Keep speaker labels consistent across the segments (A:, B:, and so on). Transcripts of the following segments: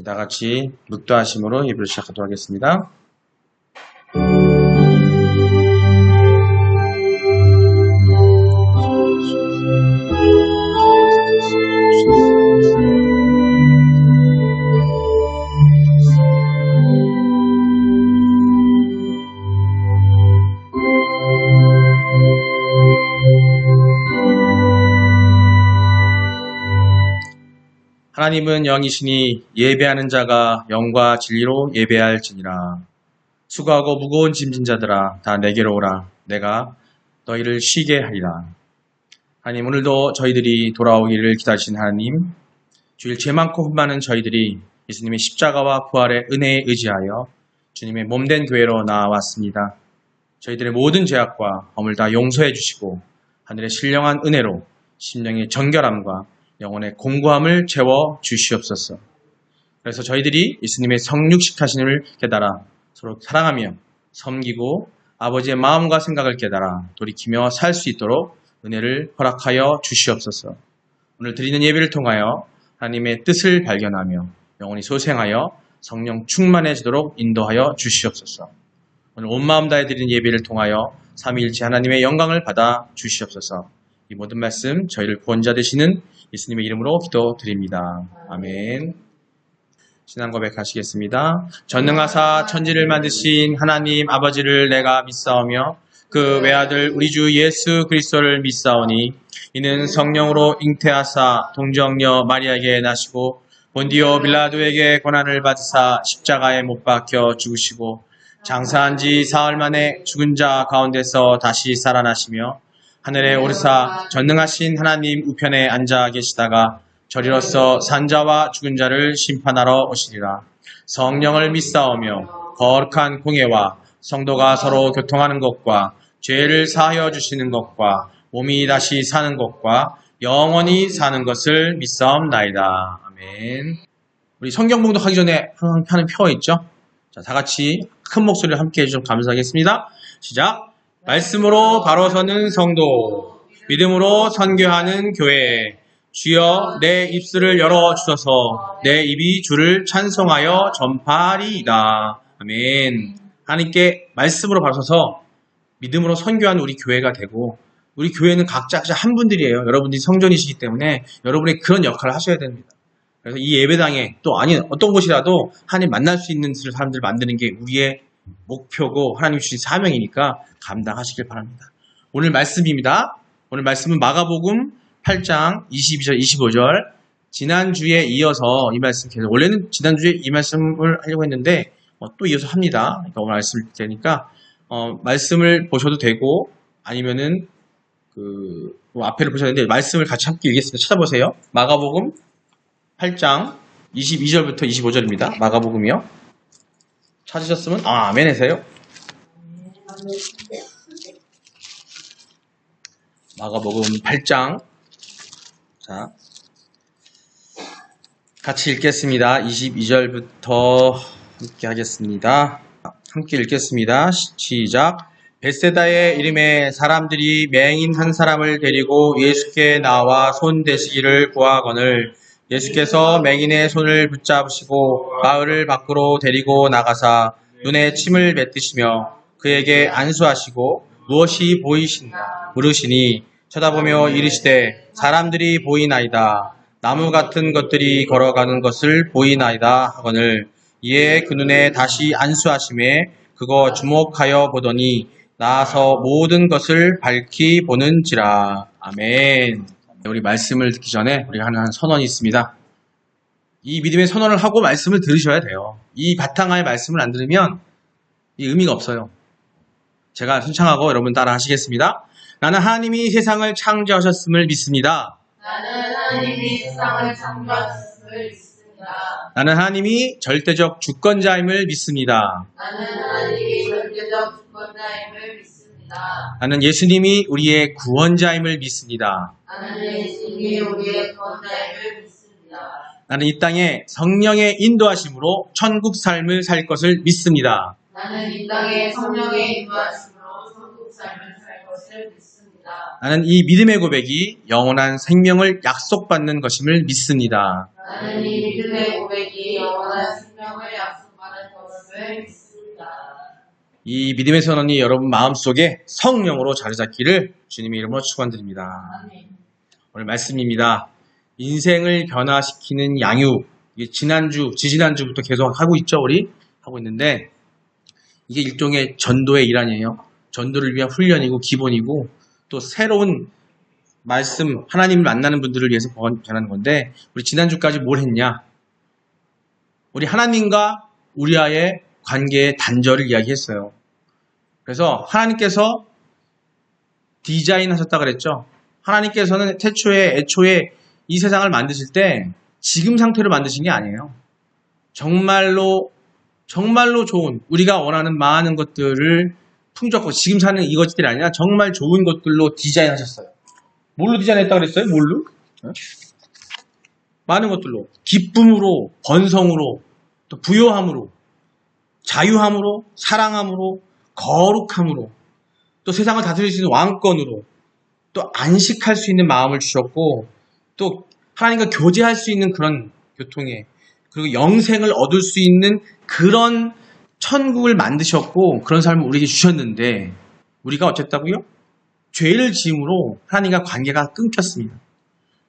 A: 다 같이 묵도하심으로 예배를 시작하도록 하겠습니다. 하나님은 영이시니 예배하는 자가 영과 진리로 예배할지니라. 수고하고 무거운 짐진 자들아 다 내게로 오라. 내가 너희를 쉬게 하리라. 하나님, 오늘도 저희들이 돌아오기를 기다리신 하나님, 주일 죄 많고 흠 많은 저희들이 예수님의 십자가와 부활의 은혜에 의지하여 주님의 몸된 교회로 나아왔습니다. 저희들의 모든 죄악과 범을 다 용서해 주시고 하늘의 신령한 은혜로 심령의 정결함과 영혼의 공고함을 채워 주시옵소서. 그래서 저희들이 예수님의 성육식 하심을 깨달아 서로 사랑하며 섬기고 아버지의 마음과 생각을 깨달아 돌이키며 살 수 있도록 은혜를 허락하여 주시옵소서. 오늘 드리는 예배를 통하여 하나님의 뜻을 발견하며 영혼이 소생하여 성령 충만해지도록 인도하여 주시옵소서. 오늘 온 마음 다해 드리는 예배를 통하여 삼위일체 하나님의 영광을 받아 주시옵소서. 이 모든 말씀 저희를 구원자 되시는 예수님의 이름으로 기도드립니다. 아멘. 신앙 고백하시겠습니다. 전능하사 천지를 만드신 하나님 아버지를 내가 믿사오며 그 외아들 우리 주 예수 그리스도를 믿사오니 이는 성령으로 잉태하사 동정녀 마리아에게 나시고 본디오 빌라도에게 고난을 받으사 십자가에 못 박혀 죽으시고 장사한 지 사흘 만에 죽은 자 가운데서 다시 살아나시며 하늘에 오르사 전능하신 하나님 우편에 앉아 계시다가 저리로서 산자와 죽은 자를 심판하러 오시리라. 성령을 믿사오며 거룩한 공예와 성도가 서로 교통하는 것과 죄를 사하여 주시는 것과 몸이 다시 사는 것과 영원히 사는 것을 믿사옵나이다. 아멘. 우리 성경 봉독하기 전에 항상 하는 표어 있죠? 자, 다 같이 큰 목소리로 함께 해주셔서 감사하겠습니다. 시작! 말씀으로 바로 서는 성도, 믿음으로 선교하는 교회, 주여 내 입술을 열어주셔서 내 입이 주를 찬송하여 전파하리이다. 아멘. 하나님께 말씀으로 바로 서서 믿음으로 선교하는 우리 교회가 되고, 우리 교회는 각자 한 분들이에요. 여러분들이 성전이시기 때문에 여러분이 그런 역할을 하셔야 됩니다. 그래서 이 예배당에 또 아닌 어떤 곳이라도 하나님 만날 수 있는 사람들을 만드는 게 우리의 목표고 하나님 주신 사명이니까 감당하시길 바랍니다. 오늘 말씀입니다. 오늘 말씀은 마가복음 8장 22절 25절. 지난주에 이어서 이 말씀 계속, 원래는 지난주에 이 말씀을 하려고 했는데 또 이어서 합니다. 그러니까 오늘 말씀을 드리니까 말씀을 보셔도 되고 아니면은 앞에를 보셔야 되는데 말씀을 같이 함께 읽겠습니다. 찾아보세요. 마가복음 8장 22절부터 25절입니다. 마가복음이요. 찾으셨으면 아멘 하세요. 마가복음 8장. 자, 같이 읽겠습니다. 22절부터 함께 하겠습니다. 함께 읽겠습니다. 시작. 벳세다의 이름에 사람들이 맹인 한 사람을 데리고 예수께 나와 손 대시기를 구하거늘 예수께서 맹인의 손을 붙잡으시고 마을을 밖으로 데리고 나가사 눈에 침을 뱉으시며 그에게 안수하시고 무엇이 보이신가 물으시니 쳐다보며 이르시되 사람들이 보이나이다. 나무 같은 것들이 걸어가는 것을 보이나이다 하거늘 이에 그 눈에 다시 안수하심에 그거 주목하여 보더니 나아서 모든 것을 밝히 보는지라. 아멘. 우리 말씀을 듣기 전에 우리가 하는 선언이 있습니다. 이 믿음의 선언을 하고 말씀을 들으셔야 돼요. 이 바탕화의 말씀을 안 들으면 이 의미가 없어요. 제가 순창하고 여러분 따라 하시겠습니다. 나는 하나님이 세상을 창조하셨음을 믿습니다.
B: 나는 하나님이 세상을 창조하셨음을 믿습니다.
A: 나는 하나님이 절대적 주권자임을 믿습니다.
B: 나는 하나님이 절대적 주권자임을 믿습니다.
A: 나는 예수님이 우리의 구원자임을 믿습니다.
B: 나는 예수님이 우리의 구원자임을 믿습니다.
A: 나는 이 땅에 성령의 인도하심으로 천국 삶을 살 것을 믿습니다.
B: 나는 이 땅에 성령의 인도하심으로 천국 삶을 살 것을 믿습니다.
A: 나는 이 믿음의 고백이 영원한 생명을 약속받는 것임을 믿습니다.
B: 나는 이 믿음의 고백이 영원한
A: 이 믿음의 선언이 여러분 마음속에 성령으로 자리 잡기를 주님의 이름으로 축원드립니다.
B: 아멘.
A: 오늘 말씀입니다. 인생을 변화시키는 양육. 이게 지지난주부터 계속 하고 있죠, 우리? 하고 있는데, 이게 일종의 전도의 일환이에요. 전도를 위한 훈련이고, 기본이고, 또 새로운 말씀, 하나님을 만나는 분들을 위해서 변하는 건데, 우리 지난주까지 뭘 했냐? 우리 하나님과 우리와의 관계의 단절을 이야기했어요. 그래서 하나님께서 디자인하셨다 그랬죠. 하나님께서는 애초에 이 세상을 만드실 때 지금 상태로 만드신 게 아니에요. 정말로 좋은, 우리가 원하는 많은 것들을 풍족하고 지금 사는 이것들이 아니라 정말 좋은 것들로 디자인하셨어요. 뭘로 디자인했다 그랬어요? 뭘로? 많은 것들로. 기쁨으로, 번성으로, 또 부요함으로, 자유함으로, 사랑함으로, 거룩함으로, 또 세상을 다스릴 수 있는 왕권으로, 또 안식할 수 있는 마음을 주셨고, 또 하나님과 교제할 수 있는 그런 교통에, 그리고 영생을 얻을 수 있는 그런 천국을 만드셨고, 그런 삶을 우리에게 주셨는데, 우리가 어쨌다고요? 죄를 지음으로 하나님과 관계가 끊겼습니다.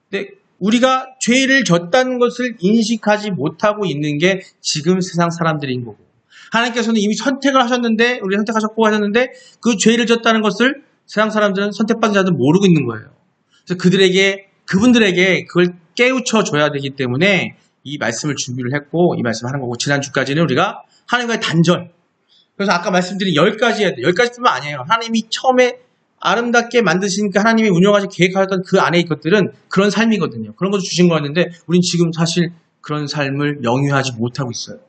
A: 근데 우리가 죄를 졌다는 것을 인식하지 못하고 있는 게 지금 세상 사람들인 거고, 하나님께서는 이미 선택을 하셨는데, 우리 선택하셨고 하셨는데, 그 죄를 졌다는 것을 세상 사람들은, 선택받은 자들은 모르고 있는 거예요. 그래서 그분들에게 그걸 깨우쳐 줘야 되기 때문에 이 말씀을 준비를 했고, 이 말씀을 하는 거고, 지난주까지는 우리가 하나님과의 단절. 그래서 아까 말씀드린 10가지, 10가지뿐만 아니에요. 하나님이 처음에 아름답게 만드시니까 하나님이 운영하시 계획하셨던 그 안에 것들은 그런 삶이거든요. 그런 것도 주신 거였는데, 우린 지금 사실 그런 삶을 영위하지 못하고 있어요.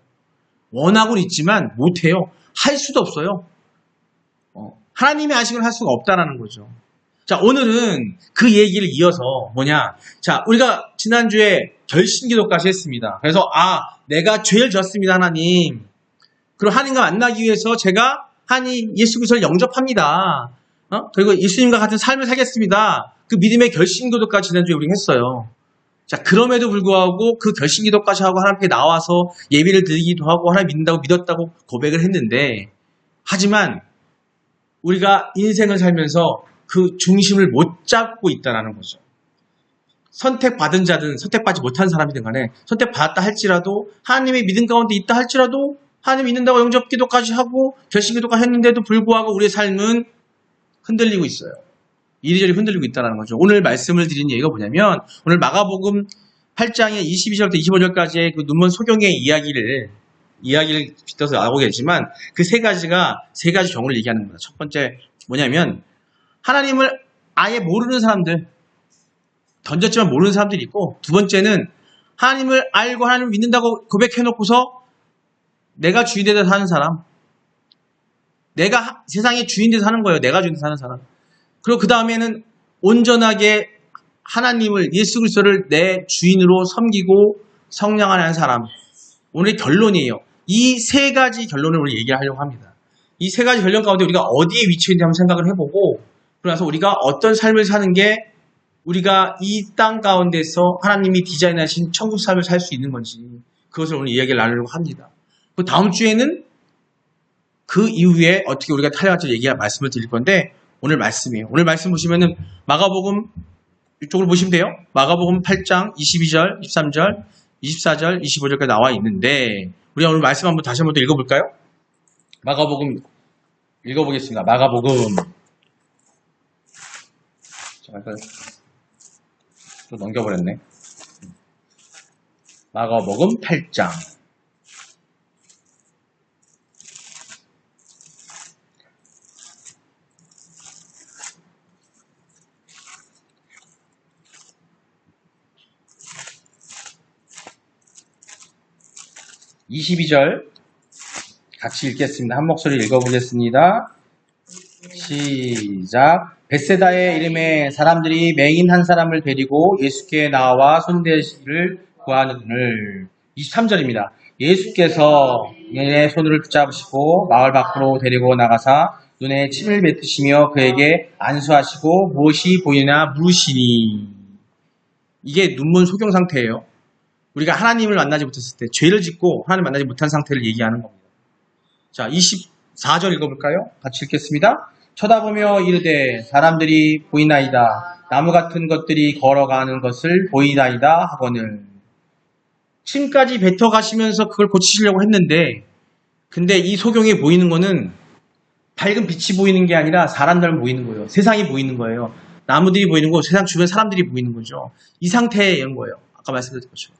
A: 원하고는 있지만 못해요. 할 수도 없어요. 하나님의 아식을 할 수가 없다라는 거죠. 자, 오늘은 그 얘기를 이어서 자, 우리가 지난주에 결신기도까지 했습니다. 그래서 내가 죄를 졌습니다, 하나님. 그리고 하나님과 만나기 위해서 제가 하나님 예수 그리스도를 영접합니다. 그리고 예수님과 같은 삶을 살겠습니다. 그 믿음의 결신기도까지 지난주에 우리가 했어요. 자, 그럼에도 불구하고 그 결신기도까지 하고 하나님 앞에 나와서 예배를 드리기도 하고 하나님 믿었다고 고백을 했는데, 하지만 우리가 인생을 살면서 그 중심을 못 잡고 있다는 거죠. 선택받은 자든 선택받지 못한 사람이든 간에 선택받았다 할지라도, 하나님의 믿음 가운데 있다 할지라도, 하나님 믿는다고 영접기도까지 하고 결신기도까지 했는데도 불구하고 우리의 삶은 흔들리고 있어요. 이리저리 흔들리고 있다는 거죠. 오늘 말씀을 드린 얘기가 뭐냐면, 오늘 마가복음 8장의 22절부터 25절까지의 그 눈먼 소경의 이야기를 빗어서 나오고 계지만, 그 세 가지 경우를 얘기하는 겁니다. 첫 번째 뭐냐면, 하나님을 아예 모르는 사람들, 던졌지만 모르는 사람들이 있고, 두 번째는 하나님을 알고 하나님을 믿는다고 고백해놓고서 내가 주인 되서 사는 사람, 내가 세상의 주인 되서 사는 거예요. 내가 주인 되서 사는 사람. 그리고 그 다음에는 온전하게 하나님을, 예수 그리스도를 내 주인으로 섬기고 성량하는 사람. 오늘의 결론이에요. 이 세 가지 결론을 우리 얘기하려고 합니다. 이 세 가지 결론 가운데 우리가 어디에 위치해 있는지 한번 생각을 해보고, 그래서 우리가 어떤 삶을 사는 게 우리가 이 땅 가운데서 하나님이 디자인하신 천국 삶을 살 수 있는 건지, 그것을 오늘 이야기를 나누려고 합니다. 그 다음 주에는 그 이후에 어떻게 우리가 탈려할지 말씀을 드릴 건데, 오늘 말씀이에요. 오늘 말씀 보시면은 마가복음 이쪽으로 보시면 돼요. 마가복음 8장 22절, 23절, 24절, 25절까지 나와 있는데, 우리가 오늘 말씀 다시 한번 더 읽어볼까요? 마가복음 읽어보겠습니다. 마가복음. 잠깐 또 넘겨버렸네. 마가복음 8장. (22절) 같이 읽겠습니다. 한 목소리 읽어보겠습니다. 시작. 벳세다의 이름에 사람들이 맹인 한 사람을 데리고 예수께 나와 손대시기를 구하는을. 23절입니다. 예수께서 그의 손을 붙잡으시고 마을 밖으로 데리고 나가사 눈에 침을 뱉으시며 그에게 안수하시고 무엇이 보이나 물으시니. 이게 눈먼 소경 상태예요. 우리가 하나님을 만나지 못했을 때, 죄를 짓고 하나님 만나지 못한 상태를 얘기하는 겁니다. 자, 4절 읽어볼까요? 같이 읽겠습니다. 쳐다보며 이르되 사람들이 보이나이다. 나무 같은 것들이 걸어가는 것을 보이나이다 하거늘. 침까지 뱉어가시면서 그걸 고치시려고 했는데, 근데 이 소경에 보이는 거는 밝은 빛이 보이는 게 아니라 사람들만 보이는 거예요. 세상이 보이는 거예요. 나무들이 보이는 거고 세상 주변 사람들이 보이는 거죠. 이 상태에 연 거예요. 아까 말씀드렸던 것처럼.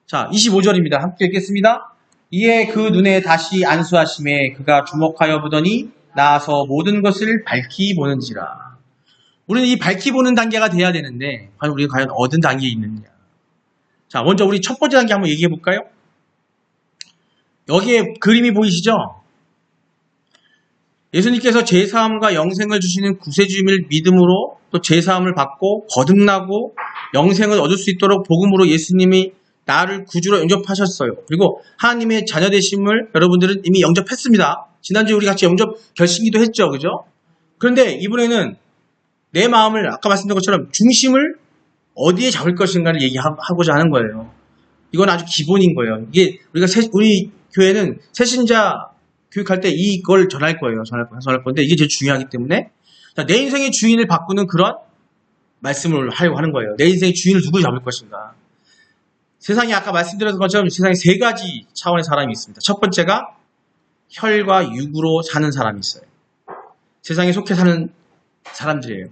A: 자, 25절입니다. 함께 읽겠습니다. 이에 그 눈에 다시 안수하심에 그가 주목하여 보더니 나아서 모든 것을 밝히 보는지라. 우리는 이 밝히 보는 단계가 돼야 되는데 우리가 과연 어떤 단계에 있느냐. 자, 먼저 우리 첫 번째 단계 한번 얘기해 볼까요? 여기에 그림이 보이시죠? 예수님께서 제사함과 영생을 주시는 구세주임을 믿음으로 또 제사함을 받고 거듭나고 영생을 얻을 수 있도록 복음으로 예수님이 나를 구주로 영접하셨어요. 그리고 하나님의 자녀 되심을 여러분들은 이미 영접했습니다. 지난주에 우리 같이 영접 결심기도 했죠. 그죠? 그런데 이번에는 내 마음을 아까 말씀드린 것처럼 중심을 어디에 잡을 것인가를 얘기하고자 하는 거예요. 이건 아주 기본인 거예요. 이게 우리 교회는 새신자 교육할 때 이걸 전할 거예요. 전할 건데 이게 제일 중요하기 때문에 내 인생의 주인을 바꾸는 그런 말씀을 하려고 하는 거예요. 내 인생의 주인을 누구 잡을 것인가. 세상에 아까 말씀드렸던 것처럼 세상에 세 가지 차원의 사람이 있습니다. 첫 번째가 혈과 육으로 사는 사람이 있어요. 세상에 속해 사는 사람들이에요.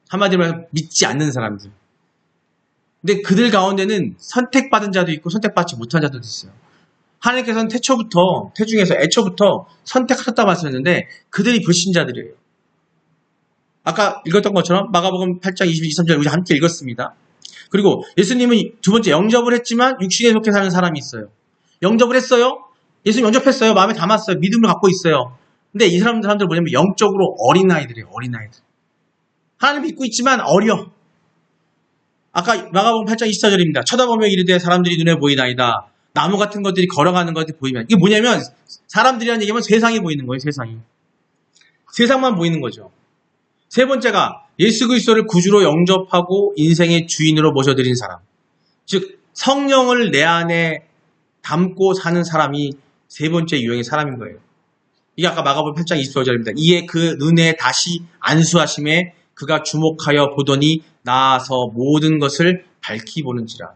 A: 한마디로 말해서 믿지 않는 사람들. 근데 그들 가운데는 선택받은 자도 있고 선택받지 못한 자도 있어요. 하나님께서는 애초부터 선택하셨다고 말씀했는데 그들이 불신자들이에요. 아까 읽었던 것처럼 마가복음 8장 22, 23절 우리 함께 읽었습니다. 그리고 예수님은 두 번째 영접을 했지만 육신에 속해 사는 사람이 있어요. 영접을 했어요. 예수님 영접했어요. 마음에 담았어요. 믿음을 갖고 있어요. 근데 이 사람들 뭐냐면 영적으로 어린아이들이에요. 어린아이들. 하나님 믿고 있지만 어려. 아까 마가복음 8장 24절입니다. 쳐다보며 이르되 사람들이 눈에 보이나이다. 나무 같은 것들이 걸어가는 것들이 보이면 이게 뭐냐면 사람들이라는 얘기하면 세상이 보이는 거예요. 세상이. 세상만 보이는 거죠. 세 번째가 예수 그리스도를 구주로 영접하고 인생의 주인으로 모셔드린 사람. 즉 성령을 내 안에 담고 사는 사람이 세 번째 유형의 사람인 거예요. 이게 아까 마가복음 8장 25절입니다. 이에 그 눈에 다시 안수하심에 그가 주목하여 보더니 나아서 모든 것을 밝히 보는지라.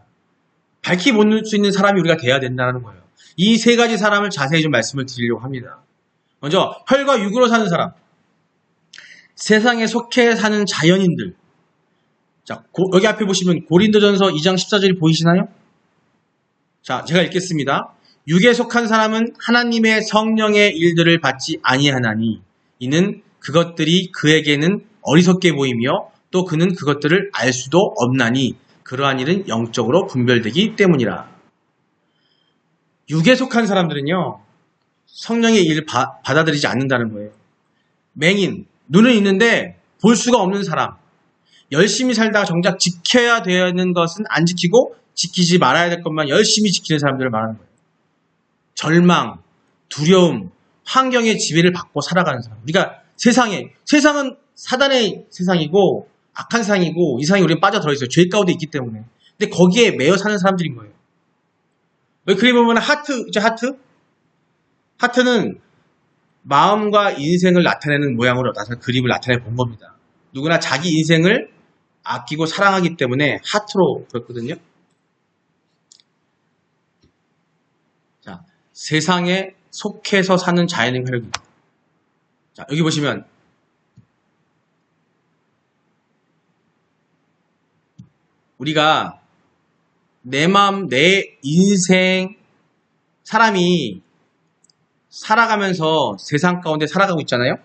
A: 밝히 볼 수 있는 사람이 우리가 돼야 된다는 거예요. 이 세 가지 사람을 자세히 좀 말씀을 드리려고 합니다. 먼저 혈과 육으로 사는 사람. 세상에 속해 사는 자연인들. 자, 여기 앞에 보시면 고린도전서 2장 14절이 보이시나요? 자, 제가 읽겠습니다. 육에 속한 사람은 하나님의 성령의 일들을 받지 아니하나니 이는 그것들이 그에게는 어리석게 보이며 또 그는 그것들을 알 수도 없나니 그러한 일은 영적으로 분별되기 때문이라. 육에 속한 사람들은요, 성령의 일을 받아들이지 않는다는 거예요. 맹인, 눈은 있는데 볼 수가 없는 사람, 열심히 살다가 정작 지켜야 되는 것은 안 지키고 지키지 말아야 될 것만 열심히 지키는 사람들을 말하는 거예요. 절망, 두려움, 환경의 지배를 받고 살아가는 사람. 우리가 세상은 사단의 세상이고 악한 세상이고 이 세상에 우리는 빠져들어 있어요. 죄 가운데 있기 때문에. 근데 거기에 매여 사는 사람들인 거예요. 여기 그림 보면 하트, 있죠, 하트? 하트는 마음과 인생을 나타내는 모양으로 그림을 나타내 본 겁니다. 누구나 자기 인생을 아끼고 사랑하기 때문에 하트로 그렸거든요. 자, 세상에 속해서 사는 자연인 혈육입니다. 자, 여기 보시면 우리가 내 마음, 내 인생, 사람이 살아가면서 세상 가운데 살아가고 있잖아요.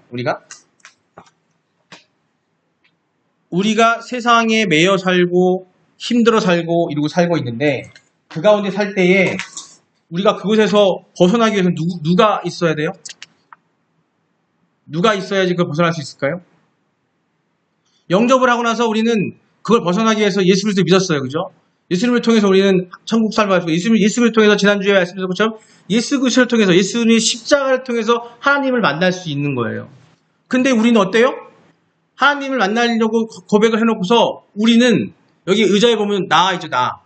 A: 우리가 세상에 매여 살고 힘들어 살고 이러고 살고 있는데 그 가운데 살 때에 우리가 그곳에서 벗어나기 위해서 누가 있어야 돼요? 누가 있어야지 그걸 벗어날 수 있을까요? 영접을 하고 나서 우리는 그걸 벗어나기 위해서 예수 그리스도를 믿었어요. 그죠? 예수님을 통해서 우리는 천국 살고 예수님을 통해서 지난주에 말씀드린 것처럼 예수 그리스도를 통해서 예수님의 십자가를 통해서 하나님을 만날 수 있는 거예요. 근데 우리는 어때요? 하나님을 만나려고 고백을 해놓고서 우리는 여기 의자에 보면 나이죠, 나.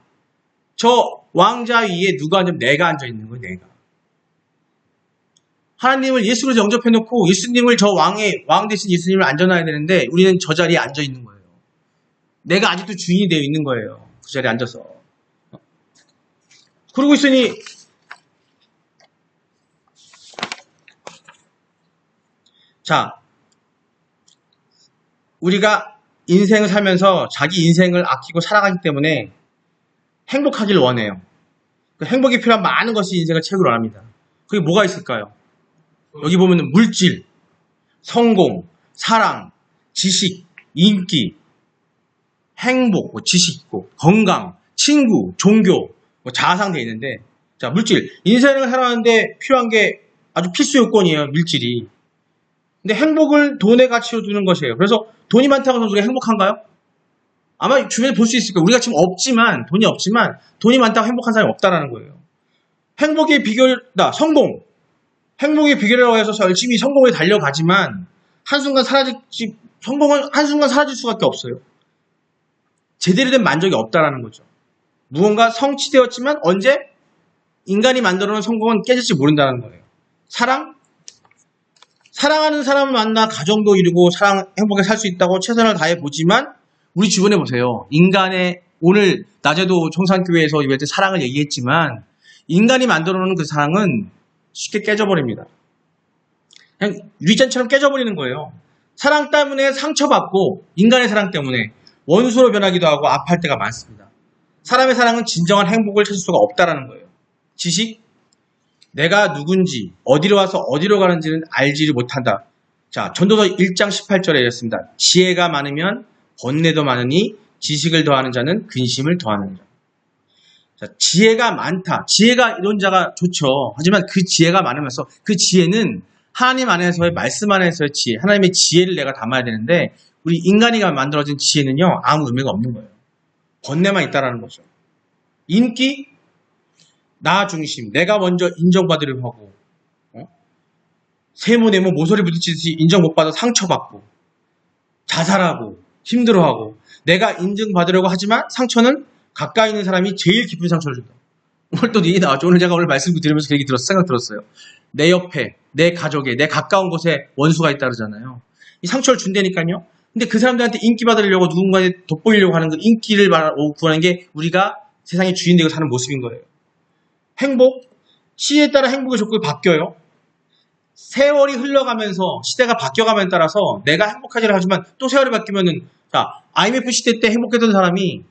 A: 저 왕자 위에 누가 앉으면 내가 앉아 있는 거예요, 내가. 하나님을 예수로 영접해놓고 예수님을 왕 대신 예수님을 앉아놔야 되는데 우리는 저 자리에 앉아 있는 거예요. 내가 아직도 주인이 되어 있는 거예요. 그 자리에 앉아서. 그러고 있으니 자, 우리가 인생을 살면서 자기 인생을 아끼고 살아가기 때문에 행복하길 원해요. 그 행복이 필요한 많은 것이 인생을 채우길 원합니다. 그게 뭐가 있을까요? 여기 보면은 물질, 성공, 사랑, 지식, 인기, 행복, 지식 있고, 건강, 친구, 종교, 자아상 돼 있는데, 자, 물질. 인생을 살아가는데 필요한 게 아주 필수 요건이에요, 물질이. 근데 행복을 돈의 가치로 두는 것이에요. 그래서 돈이 많다고 해서 우리가 행복한가요? 아마 주변에 볼 수 있을 거예요. 우리가 지금 돈이 없지만, 돈이 많다고 행복한 사람이 없다라는 거예요. 행복의 비결이다, 성공. 행복의 비결이라고 해서 열심히 성공에 달려가지만, 성공은 한순간 사라질 수밖에 없어요. 제대로 된 만족이 없다라는 거죠. 무언가 성취되었지만 언제 인간이 만들어 놓은 성공은 깨질지 모른다는 거예요. 사랑하는 사람을 만나 가정도 이루고 행복하게 살 수 있다고 최선을 다해 보지만 우리 주변에 보세요. 오늘 낮에도 청산교회에서 이럴 때 사랑을 얘기했지만 인간이 만들어 놓은 그 사랑은 쉽게 깨져버립니다. 그냥 유리잔처럼 깨져버리는 거예요. 사랑 때문에 상처받고 인간의 사랑 때문에 원수로 변하기도 하고 아파할 때가 많습니다. 사람의 사랑은 진정한 행복을 찾을 수가 없다라는 거예요. 지식, 내가 누군지 어디로 와서 어디로 가는지는 알지를 못한다. 자, 전도서 1장 18절에 이랬습니다. 지혜가 많으면 번뇌도 많으니 지식을 더하는 자는 근심을 더하느니라. 자, 지혜가 많다. 지혜가 이런 자가 좋죠. 하지만 그 지혜가 많으면서 그 지혜는 하나님 안에서의 말씀 안에서의 지혜, 하나님의 지혜를 내가 담아야 되는데 우리 인간이가 만들어진 지혜는요 아무 의미가 없는 거예요. 번뇌만 있다라는 거죠. 인기, 나 중심, 내가 먼저 인정받으려고 하고 세모네모 모서리 부딪히듯이 인정 못 받아 상처받고 자살하고 힘들어하고 내가 인정받으려고 하지만 상처는 가까이 있는 사람이 제일 깊은 상처를 준다. 오늘 또 얘기 나왔죠. 오늘 제가 말씀 들으면서 그 얘기 생각 들었어요. 내 옆에, 내 가족에, 내 가까운 곳에 원수가 있다 그러잖아요. 이 상처를 준다니까요. 근데 그 사람들한테 인기 받으려고 누군가에 돋보이려고 하는 그 인기를 구하는 게 우리가 세상의 주인 되고 사는 모습인 거예요. 행복, 시대에 따라 행복의 조건이 바뀌어요. 세월이 흘러가면서 시대가 바뀌어가면 따라서 내가 행복하지를 하지만 또 세월이 바뀌면은 자, IMF 시대 때 행복했던 사람이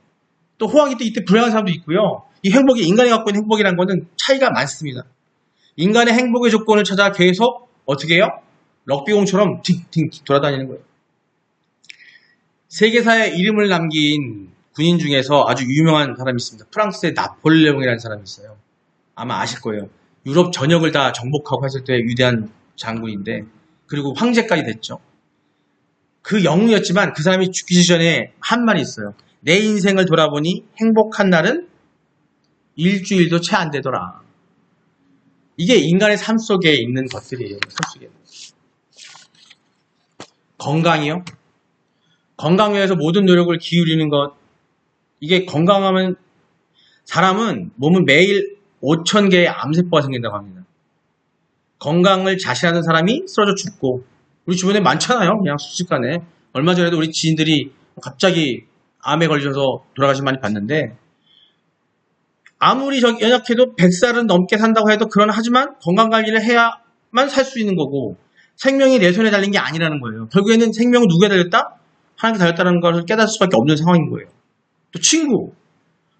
A: 또 호황이 때 이때 불행한 사람도 있고요. 이 행복이 인간이 갖고 있는 행복이라는 거는 차이가 많습니다. 인간의 행복의 조건을 찾아 계속 어떻게 해요? 럭비공처럼 팅팅 돌아다니는 거예요. 세계사에 이름을 남긴 군인 중에서 아주 유명한 사람이 있습니다. 프랑스의 나폴레옹이라는 사람이 있어요. 아마 아실 거예요. 유럽 전역을 다 정복하고 했을 때 위대한 장군인데 그리고 황제까지 됐죠. 그 영웅이었지만 그 사람이 죽기 전에 한 말이 있어요. 내 인생을 돌아보니 행복한 날은 일주일도 채 안 되더라. 이게 인간의 삶 속에 있는 것들이에요. 삶 속에. 건강이요. 건강 위해서 모든 노력을 기울이는 것. 이게 건강하면 사람은 몸은 매일 5,000개의 암세포가 생긴다고 합니다. 건강을 자신하는 사람이 쓰러져 죽고 우리 주변에 많잖아요. 그냥 순식간에. 얼마 전에도 우리 지인들이 갑자기 암에 걸려서 돌아가신 많이 봤는데 아무리 연약해도 100살은 넘게 산다고 해도 하지만 건강관리를 해야만 살 수 있는 거고 생명이 내 손에 달린 게 아니라는 거예요. 결국에는 생명은 누구에 달렸다? 하나님께 달렸다는 것을 깨달을 수밖에 없는 상황인 거예요. 또 친구.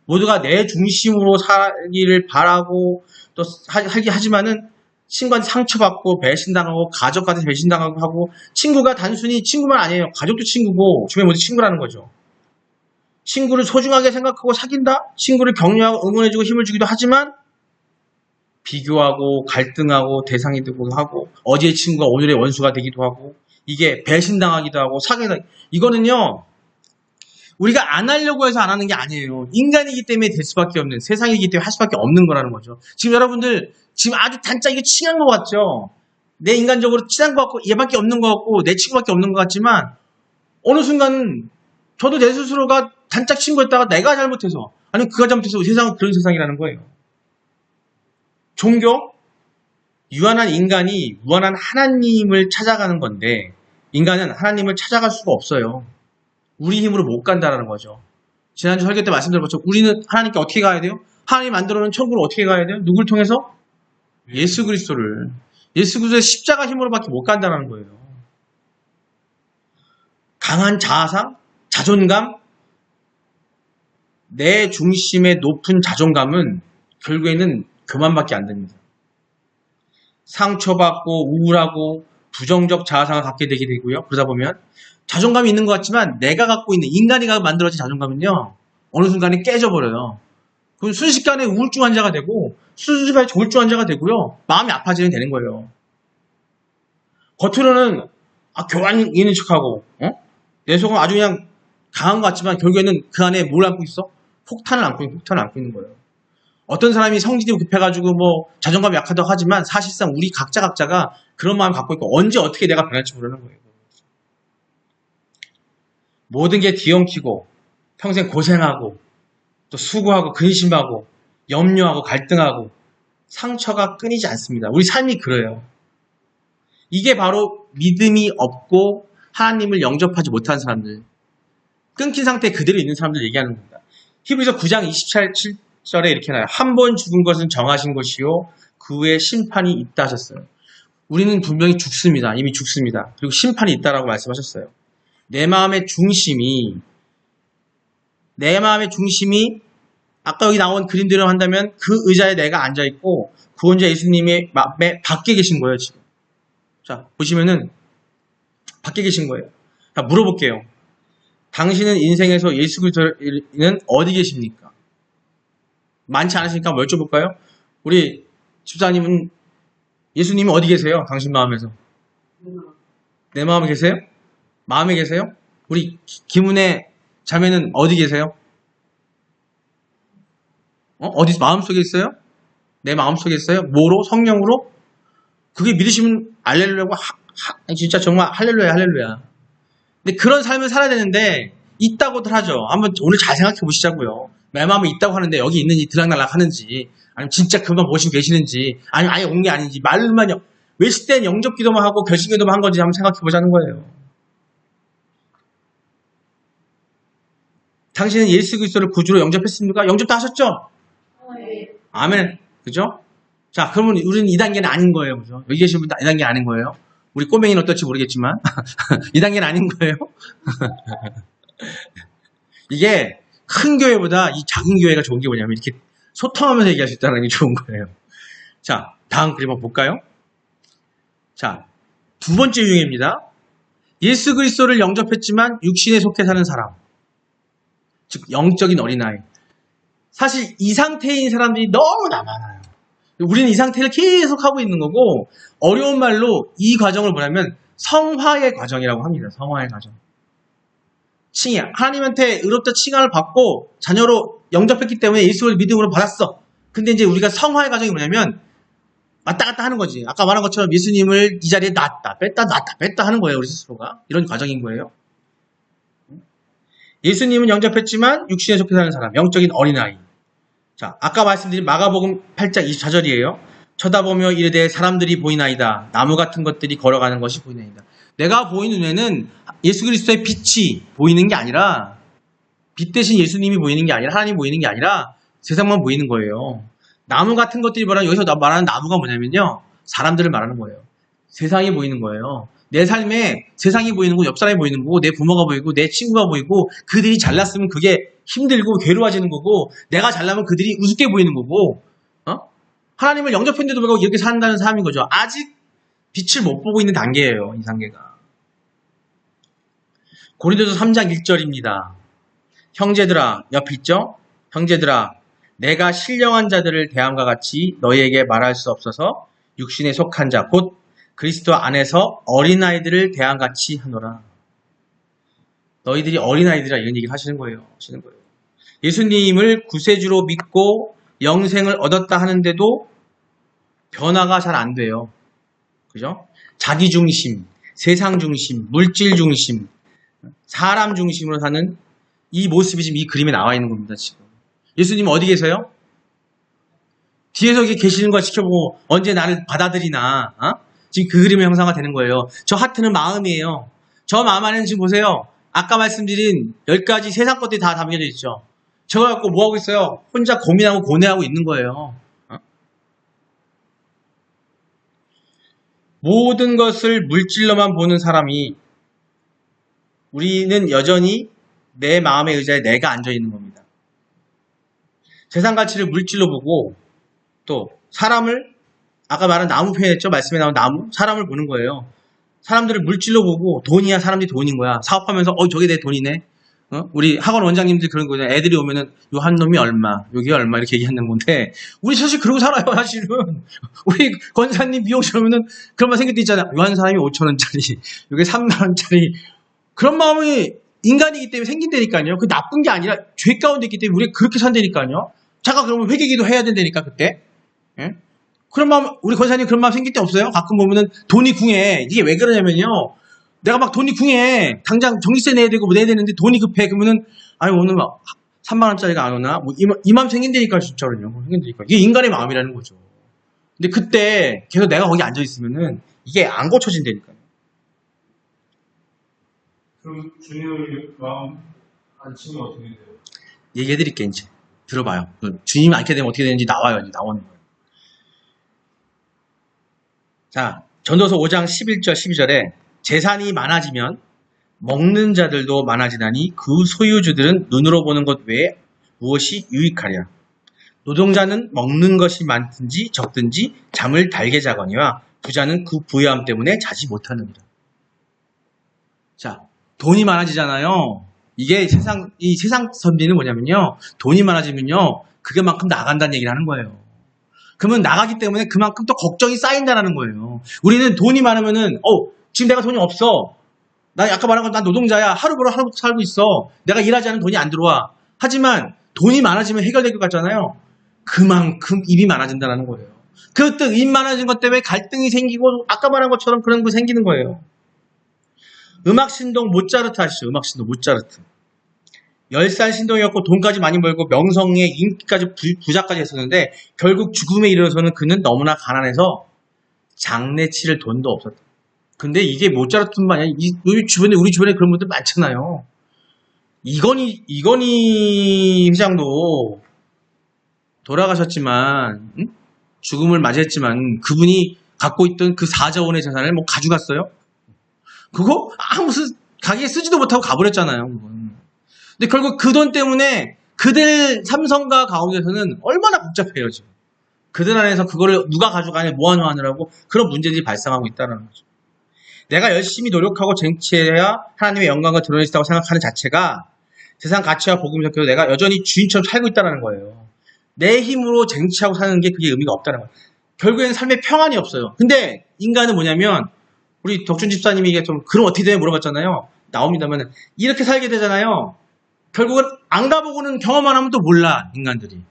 A: 모두가 내 중심으로 살기를 바라고 또 하지만은 친구한테 상처받고 배신당하고 가족한테 배신당하고 하고 친구가 단순히 친구만 아니에요. 가족도 친구고 주변 모두 친구라는 거죠. 친구를 소중하게 생각하고 사귄다? 친구를 격려하고 응원해주고 힘을 주기도 하지만 비교하고 갈등하고 대상이 되기도 하고 어제의 친구가 오늘의 원수가 되기도 하고 이게 배신당하기도 하고 이거는요 우리가 안 하려고 해서 안 하는 게 아니에요. 인간이기 때문에 될 수밖에 없는 세상이기 때문에 할 수밖에 없는 거라는 거죠. 지금 여러분들 지금 아주 단짝 이게 친한 것 같죠? 내 인간적으로 친한 것 같고 얘밖에 없는 것 같고 내 친구밖에 없는 것 같지만 어느 순간 저도 내 스스로가 단짝 친구였다가 내가 잘못해서 아니면 그가 잘못해서 세상은 그런 세상이라는 거예요. 종교? 유한한 인간이 무한한 하나님을 찾아가는 건데 인간은 하나님을 찾아갈 수가 없어요. 우리 힘으로 못 간다는 거죠. 지난주 설교 때 말씀드렸죠. 우리는 하나님께 어떻게 가야 돼요? 하나님 만들어놓은 천국으로 어떻게 가야 돼요? 누굴 통해서? 예수 그리스도를. 예수 그리스도의 십자가 힘으로밖에 못 간다는 거예요. 강한 자아상, 자존감, 내 중심의 높은 자존감은 결국에는 교만밖에 안 됩니다. 상처받고 우울하고 부정적 자아상을 갖게 되게 되고요. 그러다 보면 자존감이 있는 것 같지만 내가 갖고 있는 인간이 만들어진 자존감은요. 어느 순간에 깨져버려요. 그럼 순식간에 우울증 환자가 되고 순식간에 조울증 환자가 되고요. 마음이 아파지게 되는 거예요. 겉으로는 교만인 척하고 내 속은 아주 그냥 강한 것 같지만 결국에는 그 안에 뭘 안고 있어? 폭탄을 안고 있는 거예요. 어떤 사람이 성질이 급해가지고 자존감이 약하다고 하지만 사실상 우리 각자가 그런 마음을 갖고 있고 언제 어떻게 내가 변할지 모르는 거예요. 모든 게 뒤엉키고 평생 고생하고 또 수고하고 근심하고 염려하고 갈등하고 상처가 끊이지 않습니다. 우리 삶이 그래요. 이게 바로 믿음이 없고 하나님을 영접하지 못한 사람들, 끊긴 상태에 그대로 있는 사람들 얘기하는 겁니다. 히브리서 9장 27절에 이렇게 나와요. 한 번 죽은 것은 정하신 것이요 그 후에 심판이 있다 하셨어요. 우리는 분명히 죽습니다. 이미 죽습니다. 그리고 심판이 있다라고 말씀하셨어요. 내 마음의 중심이 아까 여기 나온 그림대로 한다면 그 의자에 내가 앉아있고 구원자 예수님의 밖에 계신 거예요. 지금. 자, 보시면은 밖에 계신 거예요. 자, 물어볼게요. 당신은 인생에서 예수 그리스도는 어디 계십니까? 많지 않으시니까 한번 여쭤볼까요? 우리 집사님은 예수님은 어디 계세요? 당신 마음에서. 내 마음에 계세요? 마음에 계세요? 우리 김은혜 자매는 어디 계세요? 어디 마음속에 있어요? 내 마음속에 있어요? 뭐로? 성령으로? 그게 믿으시면 알렐루야고 진짜 정말 할렐루야. 근데 그런 삶을 살아야 되는데 있다고들 하죠. 한번 오늘 잘 생각해 보시자고요. 내 마음에 있다고 하는데 여기 있는지 들락날락 하는지 아니면 진짜 그만 모시고 계시는지 아니면 아예 온 게 아닌지 말로만 외칠 땐 영접 기도만 하고 결심 기도만 한 건지 한번 생각해 보자는 거예요. 당신은 예수 그리스도를 구주로 영접했습니까? 영접도 하셨죠?
B: 네.
A: 아멘. 그죠? 자, 그러면 우리는 2단계는 아닌 거예요. 그죠? 여기 계신 분들 2단계 아닌 거예요. 우리 꼬맹이는 어떨지 모르겠지만 2단계는 아닌 거예요. 이게 큰 교회보다 이 작은 교회가 좋은 게 뭐냐면 이렇게 소통하면서 얘기할 수 있다는 게 좋은 거예요. 자, 다음 그림 한번 볼까요? 자, 두 번째 유형입니다. 예수 그리스도를 영접했지만 육신에 속해 사는 사람. 즉 영적인 어린아이. 사실 이 상태인 사람들이 너무나 많아요. 우리는 이 상태를 계속 하고 있는 거고 어려운 말로 이 과정을 뭐냐면 성화의 과정이라고 합니다. 성화의 과정. 칭의. 하나님한테 의롭다 칭함을 받고 자녀로 영접했기 때문에 예수를 믿음으로 받았어. 근데 이제 우리가 성화의 과정이 뭐냐면 왔다 갔다 하는 거지. 아까 말한 것처럼 예수님을 이 자리에 놨다 뺐다 하는 거예요. 우리 스스로가. 이런 과정인 거예요. 예수님은 영접했지만 육신에 속해 사는 사람, 영적인 어린아이. 자, 아까 말씀드린 마가복음 8장 24절이에요. 쳐다보며 이르되 사람들이 보이나이다. 나무 같은 것들이 걸어가는 것이 보이나이다. 내가 보이는 눈에는 예수 그리스도의 빛이 보이는 게 아니라 빛 대신 예수님이 보이는 게 아니라 하나님이 보이는 게 아니라 세상만 보이는 거예요. 나무 같은 것들이 뭐라 여기서 말하는 나무가 뭐냐면요. 사람들을 말하는 거예요. 세상이 보이는 거예요. 내 삶에 세상이 보이는 거고 옆 사람이 보이는 거고 내 부모가 보이고 내 친구가 보이고 그들이 잘났으면 그게 힘들고 괴로워지는 거고 내가 잘나면 그들이 우습게 보이는 거고 하나님을 영접했는데도 불구하고 이렇게 산다는 사람인 거죠. 아직 빛을 못 보고 있는 단계예요. 이 단계가. 고린도서 3장 1절입니다. 형제들아, 옆에 있죠? 형제들아, 내가 신령한 자들을 대함과 같이 너희에게 말할 수 없어서 육신에 속한 자, 곧 그리스도 안에서 어린아이들을 대함같이 하노라. 너희들이 어린아이들이라 이런 얘기를 하시는 거예요. 예수님을 구세주로 믿고 영생을 얻었다 하는데도 변화가 잘 안 돼요. 그죠? 자기 중심, 세상 중심, 물질 중심, 사람 중심으로 사는 이 모습이 지금 이 그림에 나와 있는 겁니다. 지금. 예수님 어디 계세요? 뒤에서 이렇게 계시는 걸 지켜보고 언제 나를 받아들이나, 지금 그 그림의 형상화 되는 거예요. 저 하트는 마음이에요. 저 마음 안에는 지금 보세요. 아까 말씀드린 10가지 세상 것들이 다 담겨져 있죠. 저거 갖고 뭐 하고 있어요? 혼자 고민하고 고뇌하고 있는 거예요. 모든 것을 물질로만 보는 사람이 우리는 여전히 내 마음의 의자에 내가 앉아 있는 겁니다. 세상 가치를 물질로 보고 또 사람을 아까 말한 나무 표현했죠? 말씀에 나온 나무? 사람을 보는 거예요. 사람들을 물질로 보고 돈이야 사람들이 돈인 거야. 사업하면서 저게 내 돈이네. 우리 학원 원장님들 그런 거잖아요. 애들이 오면은 요 한 놈이 얼마, 여기 얼마 이렇게 얘기하는 건데 우리 사실 그러고 살아요. 사실은 우리 권사님 미용실 오면은 그런 말 생길 때 있잖아요. 요 한 사람이 5,000원짜리, 요게 3만원짜리 그런 마음이 인간이기 때문에 생긴다니까요. 그 나쁜 게 아니라 죄 가운데 있기 때문에 우리가 그렇게 산다니까요. 잠깐 그러면 회개기도 해야 된다니까 그때. 예? 그런 마음 우리 권사님 그런 마음 생길 때 없어요? 가끔 보면은 돈이 궁해. 이게 왜 그러냐면요. 내가 막 돈이 궁해. 당장 전기세 내야 되고 뭐 내야 되는데 돈이 급해. 그러면은 아니 오늘 막 3만원짜리가 안 오나? 뭐 이 마음 생긴다니까 진짜로요. 생긴다니까. 이게 인간의 마음이라는 거죠. 근데 그때 계속 내가 거기 앉아 있으면은 이게 안 고쳐진다니까요.
C: 그럼 주님을 마음 안 치면 어떻게 돼요?
A: 얘기해 드릴게 이제. 들어봐요. 주님이 않게 되면 어떻게 되는지 나와요. 이제 나오는 거예요. 자, 전도서 5장 11절 12절에 재산이 많아지면 먹는 자들도 많아지나니 그 소유주들은 눈으로 보는 것 외에 무엇이 유익하랴. 노동자는 먹는 것이 많든지 적든지 잠을 달게 자거니와 부자는 그 부유함 때문에 자지 못하느니라. 자, 돈이 많아지잖아요. 이게 이 세상 선비는 뭐냐면요. 돈이 많아지면요. 그게만큼 나간다는 얘기를 하는 거예요. 그러면 나가기 때문에 그만큼 또 걱정이 쌓인다는 거예요. 우리는 돈이 많으면은, 지금 내가 돈이 없어. 나 아까 말한 건 난 노동자야. 하루 벌어 하루부터 살고 있어. 내가 일하지 않으면 돈이 안 들어와. 하지만 돈이 많아지면 해결될 것 같잖아요. 그만큼 입이 많아진다는 거예요. 그 뜻, 입 많아진 것 때문에 갈등이 생기고 아까 말한 것처럼 그런 거 생기는 거예요. 음악신동 모차르트 아시죠? 음악신동 모차르트. 10살 신동이었고 돈까지 많이 벌고 명성에 인기까지 부자까지 했었는데 결국 죽음에 이르러서는 그는 너무나 가난해서 장례 치를 돈도 없었다. 근데 이게 모차르트뿐만 아니라 우리 주변에 그런 분들 많잖아요. 이건희 회장도 돌아가셨지만 죽음을 맞이했지만 그분이 갖고 있던 그 4조 원의 재산을 뭐 가져갔어요? 그거 무슨 가게에 쓰지도 못하고 가버렸잖아요. 그건. 근데 결국 그 돈 때문에 그들 삼성가 가운데서는 얼마나 복잡해요 지금. 그들 안에서 그거를 누가 가져가냐 모아놓으라고 그런 문제들이 발생하고 있다는 거죠. 내가 열심히 노력하고 쟁취해야 하나님의 영광을 드러낼 수 있다고 생각하는 자체가 세상 가치와 복음을 섞여서 내가 여전히 주인처럼 살고 있다는 거예요. 내 힘으로 쟁취하고 사는 게 그게 의미가 없다는 거예요. 결국에는 삶에 평안이 없어요. 근데 인간은 뭐냐면 우리 덕준 집사님이 이게 좀 그럼 어떻게 되냐 물어봤잖아요. 나옵니다만 이렇게 살게 되잖아요. 결국은 안 가보고는 경험만 하면 또 몰라 인간들이.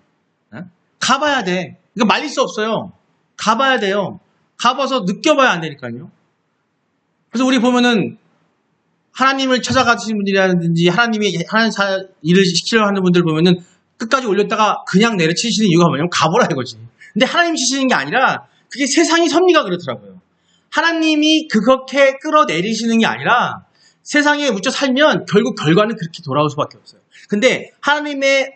A: 가봐야 돼. 그러니까 말릴 수 없어요. 가봐야 돼요. 가봐서 느껴봐야 안 되니까요. 그래서 우리 보면은 하나님을 찾아가시는 분들이라든지 하나님이 일을 시키려고 하는 분들 보면은 끝까지 올렸다가 그냥 내려치시는 이유가 뭐냐면 가보라 이거지. 근데 하나님 치시는 게 아니라 그게 세상이 섭리가 그렇더라고요. 하나님이 그렇게 끌어내리시는 게 아니라 세상에 묻혀 살면 결국 결과는 그렇게 돌아올 수밖에 없어요. 근데 하나님의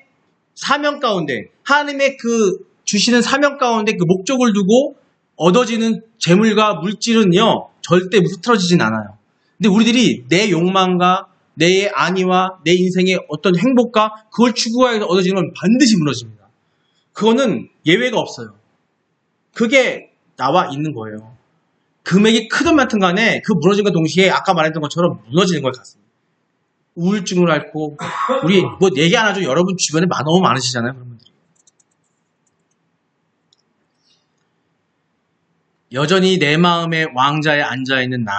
A: 사명 가운데 하나님의 그 주시는 사명 가운데 그 목적을 두고 얻어지는 재물과 물질은요 절대 흐트러지진 않아요. 근데 우리들이 내 욕망과 내 안위와 내 인생의 어떤 행복과 그걸 추구하여서 얻어지는 건 반드시 무너집니다. 그거는 예외가 없어요. 그게 나와 있는 거예요. 금액이 크든 많든 간에 그 무너진 것 동시에 아까 말했던 것처럼 무너지는 걸 같습니다. 우울증을 앓고 우리 뭐 얘기 안 하죠. 여러분 주변에 너무 많으시잖아요. 그런 분들이. 여전히 내 마음의 왕자에 앉아있는 나.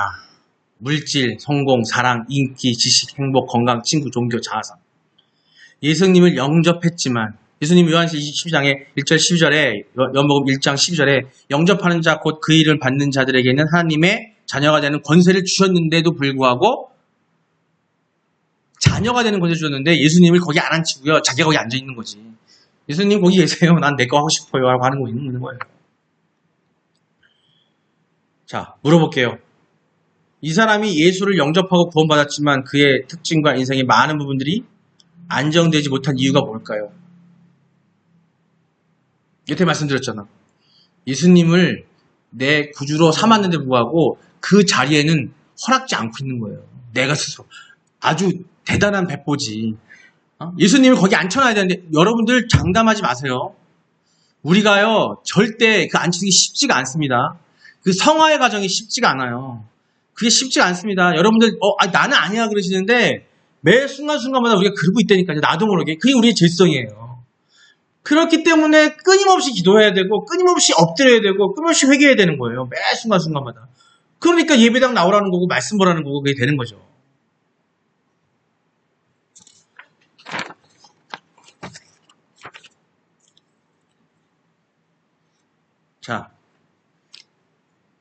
A: 물질, 성공, 사랑, 인기, 지식, 행복, 건강, 친구, 종교, 자아상. 예수님을 영접했지만 예수님 요한시 12장에 1절 12절에 요한복음 1장 12절에 영접하는 자 곧 그 일을 받는 자들에게는 하나님의 자녀가 되는 권세를 주셨는데도 불구하고 자녀가 되는 권세 주셨는데 예수님을 거기 안 앉히고요. 자기가 거기 앉아 있는 거지. 예수님 거기 계세요. 난 내 거 하고 싶어요. 라고 하는 거 있는 거예요. 자, 물어볼게요. 이 사람이 예수를 영접하고 구원받았지만 그의 특징과 인생의 많은 부분들이 안정되지 못한 이유가 뭘까요? 여태 말씀드렸잖아. 예수님을 내 구주로 삼았는데 불구하고 그 자리에는 허락지 않고 있는 거예요. 내가 스스로. 아주 대단한 배포지. 예수님을 거기 앉혀놔야 되는데 여러분들 장담하지 마세요. 우리가요 절대 그 앉히기 쉽지가 않습니다. 그 성화의 과정이 쉽지가 않아요. 그게 쉽지가 않습니다. 여러분들 나는 아니야 그러시는데 매 순간순간마다 우리가 그러고 있다니까요. 나도 모르게. 그게 우리의 질성이에요. 그렇기 때문에 끊임없이 기도해야 되고 끊임없이 엎드려야 되고 끊임없이 회개해야 되는 거예요. 매 순간순간마다. 그러니까 예배당 나오라는 거고 말씀 보라는 거고 그게 되는 거죠. 자,